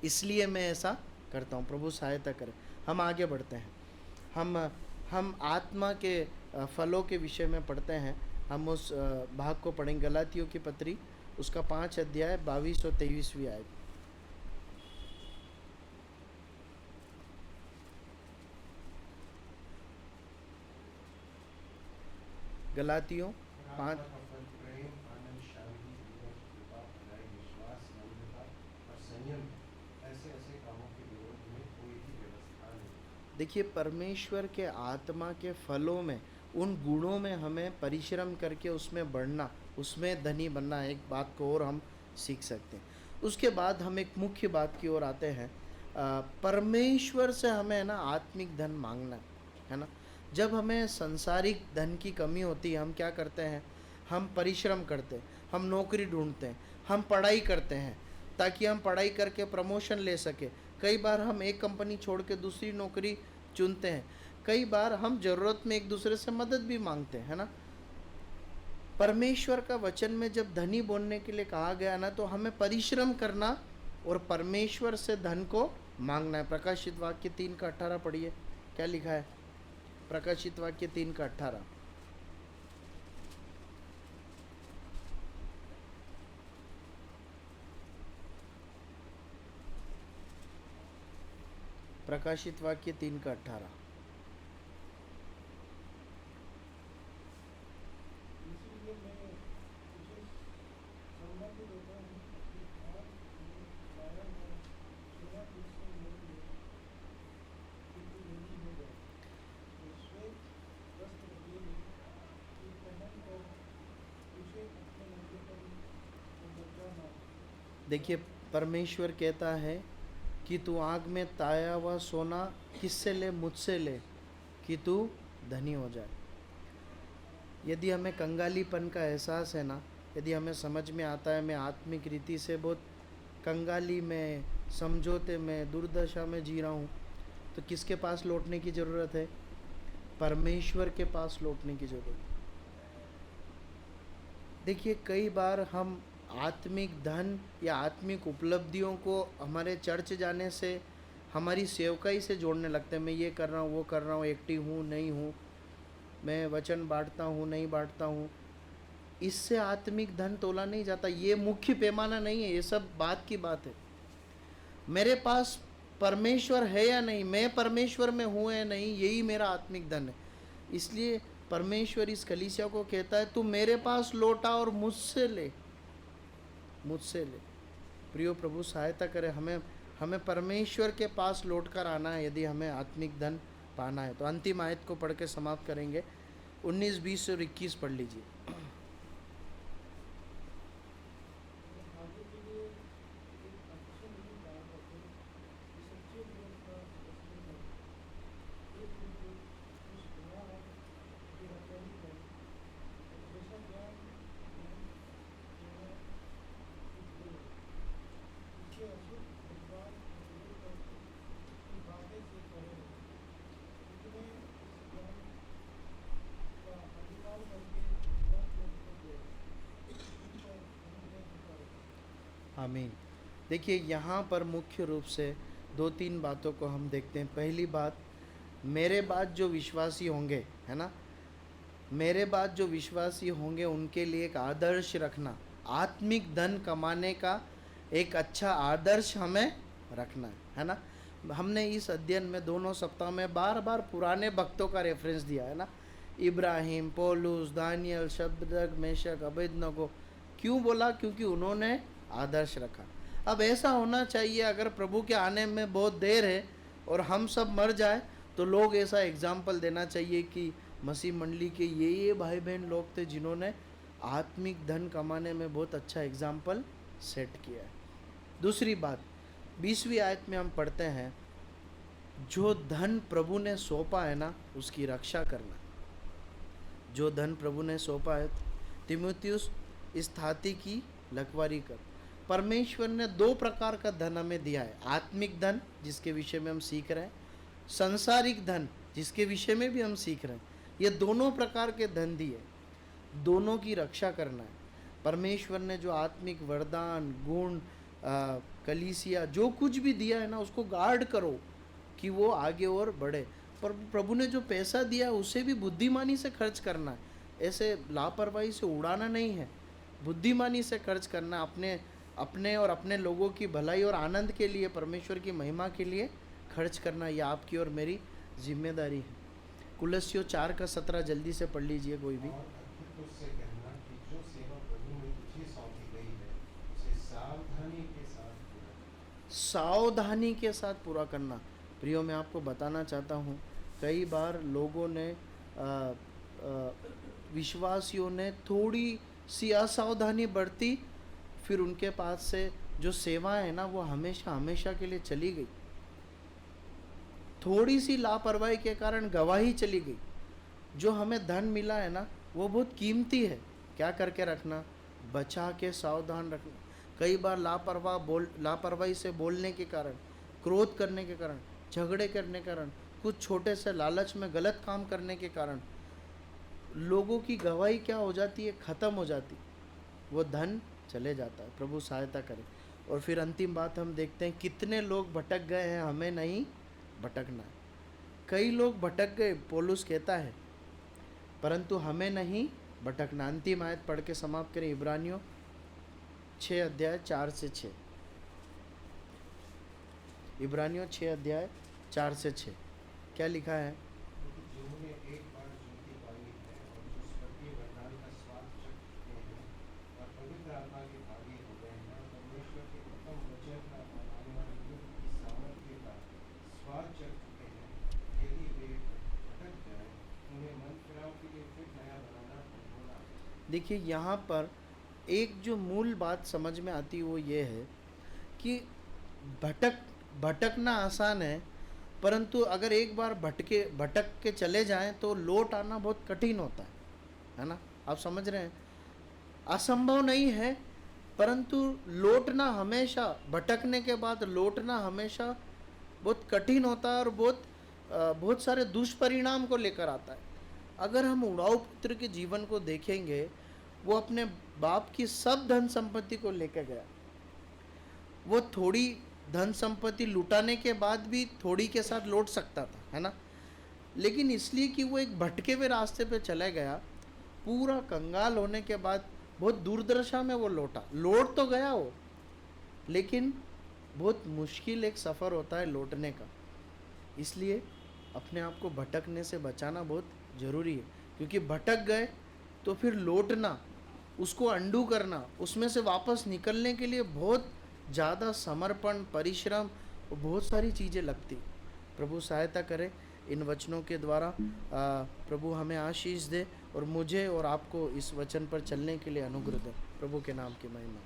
इसलिए मैं ऐसा करता हूँ। प्रभु सहायता करे। हम आगे बढ़ते हैं। हम हम आत्मा के फलों के विषय में पढ़ते हैं। हम उस भाग को पढ़ेंगे, गलातियों की पत्री, उसका 5 अध्याय 22 और 23वीं आयत। गलातियों 5। आत्मा का फल प्रेम, आनंद, शांति, धीरज, कृपा, भलाई, विश्वास, नम्रता और संयम है। ऐसे ऐसे कामों के विरोध में कोई भी व्यवस्था नहीं। देखिए, परमेश्वर के आत्मा के फलों में, उन गुणों में हमें परिश्रम करके उसमें बढ़ना, उसमें धनी बनना, एक बात को और हम सीख सकते हैं। उसके बाद हम एक मुख्य बात की ओर आते हैं। परमेश्वर से हमें है ना आत्मिक धन मांगना है ना। जब हमें संसारिक धन की कमी होती है, हम क्या करते हैं, हम परिश्रम करते हैं, हम नौकरी ढूंढते हैं, हम पढ़ाई करते हैं ताकि हम पढ़ाई करके प्रमोशन ले सके। कई बार हम एक कंपनी छोड़ के दूसरी नौकरी चुनते हैं। कई बार हम ज़रूरत में एक दूसरे से मदद भी मांगते हैं, है ना। परमेश्वर का वचन में जब धनी बनने के लिए कहा गया ना, तो हमें परिश्रम करना और परमेश्वर से धन को मांगना है। प्रकाशित वाक्य 3:18 पढ़िए, क्या लिखा है। प्रकाशित वाक्य 3:18। प्रकाशित वाक्य 3:18। इसीलिए मैं तुझे सम्मति देता हूँ कि आज जो लाया है सोना तुझसे मोल ले, कि तू धनी हो जाए। तो श्वेत वस्त्र ले ले, कि पहन कर तुझे अपने मुंडे पर बचा ना। देखिए, और परमेश्वर कहता है कि तू आग में ताया हुआ सोना किससे ले, मुझसे ले, कि तू धनी हो जाए। यदि हमें कंगालीपन का एहसास है ना, यदि हमें समझ में आता है मैं आत्मिक रीति से बहुत कंगाली में, समझौते में, दुर्दशा में जी रहा हूँ, तो किसके पास लौटने की ज़रूरत है। परमेश्वर के पास लौटने की ज़रूरत है। देखिए, कई बार हम आत्मिक धन या आत्मिक उपलब्धियों को हमारे चर्च जाने से, हमारी सेवकाई से जोड़ने लगते हैं। मैं ये कर रहा हूँ, वो कर रहा हूँ, एक्टिव हूँ, नहीं हूँ, मैं वचन बांटता हूँ, नहीं बांटता हूँ। इससे आत्मिक धन तोला नहीं जाता। ये मुख्य पैमाना नहीं है, ये सब बात की बात है। मेरे पास परमेश्वर है या नहीं, मैं परमेश्वर में हूँ या नहीं, यही मेरा आत्मिक धन है। इसलिए परमेश्वर इस कलीसिया को कहता है, तू मेरे पास लौटा और मुझसे ले, मुझसे ले। प्रियो, प्रभु सहायता करे, हमें हमें परमेश्वर के पास लौट कर आना है यदि हमें आत्मिक धन पाना है। तो अंतिम आयत को पढ़ के समाप्त करेंगे। 19, 20 और 21 पढ़ लीजिए। मैं आगे के लिए एक अच्छी नहीं बात है कि सच्चे लोग का वचन है। एक दिन जो कुछ गुनाह है कि हत्या नहीं करे, और जैसा ज्ञान है कहना कुछ दे, इससे अशुद्ध विद्वान उपयोग करके की बातें से करे। इतने इस ज्ञान का अधिकार आमीन। देखिए यहाँ पर मुख्य रूप से 2-3 बातों को हम देखते हैं। पहली बात, मेरे बाद जो विश्वासी होंगे, है ना, मेरे बाद जो विश्वासी होंगे उनके लिए एक आदर्श रखना, आत्मिक धन कमाने का एक अच्छा आदर्श हमें रखना है ना। हमने इस अध्ययन में दोनों सप्ताह में बार बार पुराने भक्तों का रेफरेंस दिया है ना, इब्राहिम, पौलुस, दानियल, शद्रक, मेशक, अबेदनगो। क्यों बोला? क्योंकि उन्होंने आदर्श रखा। अब ऐसा होना चाहिए, अगर प्रभु के आने में बहुत देर है और हम सब मर जाए तो लोग ऐसा एग्जाम्पल देना चाहिए कि मसीह मंडली के ये भाई बहन लोग थे जिन्होंने आत्मिक धन कमाने में बहुत अच्छा एग्जाम्पल सेट किया है। दूसरी बात, 20वीं आयत में हम पढ़ते हैं, जो धन प्रभु ने सौंपा है ना उसकी रक्षा करना। जो धन प्रभु ने सौंपा है, तीमुथियुस इस थाती की लखवारी कर। परमेश्वर ने 2 प्रकार का धन हमें दिया है, आत्मिक धन जिसके विषय में हम सीख रहे हैं, संसारिक धन जिसके विषय में भी हम सीख रहे हैं। ये दोनों प्रकार के धन दिए, दोनों की रक्षा करना है। परमेश्वर ने जो आत्मिक वरदान, गुण, कलीसिया, जो कुछ भी दिया है ना उसको गार्ड करो कि वो आगे और बढ़े। पर प्रभु ने जो पैसा दिया उसे भी बुद्धिमानी से खर्च करना है, ऐसे लापरवाही से उड़ाना नहीं है, बुद्धिमानी से खर्च करना, अपने और अपने लोगों की भलाई और आनंद के लिए, परमेश्वर की महिमा के लिए खर्च करना। ये आपकी और मेरी जिम्मेदारी है। कुलस्सियों 4:17 जल्दी से पढ़ लीजिए कोई भी। और अद्भुत उससे कहना कि जो सेवा प्रभु में तुझे सौंपी गई है उसे सावधानी के साथ पूरा कर। सावधानी के साथ पूरा करना। प्रियो, मैं आपको बताना चाहता हूँ, कई बार लोगों ने विश्वासियों ने थोड़ी सी असावधानी बरती, फिर उनके पास से जो सेवा है ना वो हमेशा हमेशा के लिए चली गई। थोड़ी सी लापरवाही के कारण गवाही चली गई। जो हमें धन मिला है ना वो बहुत कीमती है। क्या करके रखना? बचा के सावधान रखना। कई बार लापरवाही से बोलने के कारण, क्रोध करने के कारण, झगड़े करने के कारण, कुछ छोटे से लालच में गलत काम करने के कारण लोगों की गवाही क्या हो जाती है? ख़त्म हो जाती, वो धन चले जाता है। प्रभु सहायता करे। और फिर अंतिम बात हम देखते हैं, कितने लोग भटक गए हैं, हमें नहीं भटकना है। कई लोग भटक गए, पौलुस कहता है, परंतु हमें नहीं भटकना। अंतिम आयत पढ़ के समाप्त करें, इब्रानियों 6:4-6। इब्रानियों 6:4-6 क्या लिखा है? क्योंकि जिन्होंने एक बार ज्योति पाई है और जो स्वर्गीय वरदान का स्वाद चख चुके हैं और पवित्र आत्मा के भागी हो गए हैं और परमेश्वर के उत्तम वचन का और आने वाले युग की सामर्थ्य का स्वाद चख चुके हैं, यदि वे भटक जाए उन्हें मन फिराव के लिए फिर नया बनाना होगा। देखिए यहाँ पर एक जो मूल बात समझ में आती है वो ये है कि भटकना आसान है, परंतु अगर एक बार भटक के चले जाएं तो लौट आना बहुत कठिन होता है ना। आप समझ रहे हैं? असंभव नहीं है, परंतु लौटना हमेशा, भटकने के बाद लौटना हमेशा बहुत कठिन होता है और बहुत सारे दुष्परिणाम को लेकर आता है। अगर हम उड़ाऊ पुत्र के जीवन को देखेंगे, वो अपने बाप की सब धन संपत्ति को लेकर गया। वो थोड़ी धन संपत्ति लुटाने के बाद भी थोड़ी के साथ लौट सकता था, है ना, लेकिन इसलिए कि वो एक भटके हुए रास्ते पे चला गया, पूरा कंगाल होने के बाद बहुत दुर्दशा में वो लौट तो गया वो, लेकिन बहुत मुश्किल एक सफ़र होता है लौटने का। इसलिए अपने आप को भटकने से बचाना बहुत ज़रूरी है, क्योंकि भटक गए तो फिर लौटना, उसको अंडू करना, उसमें से वापस निकलने के लिए बहुत ज़्यादा समर्पण, परिश्रम और बहुत सारी चीज़ें लगती। प्रभु सहायता करे इन वचनों के द्वारा। प्रभु हमें आशीष दे और मुझे और आपको इस वचन पर चलने के लिए अनुग्रह दे। प्रभु के नाम की महिमा।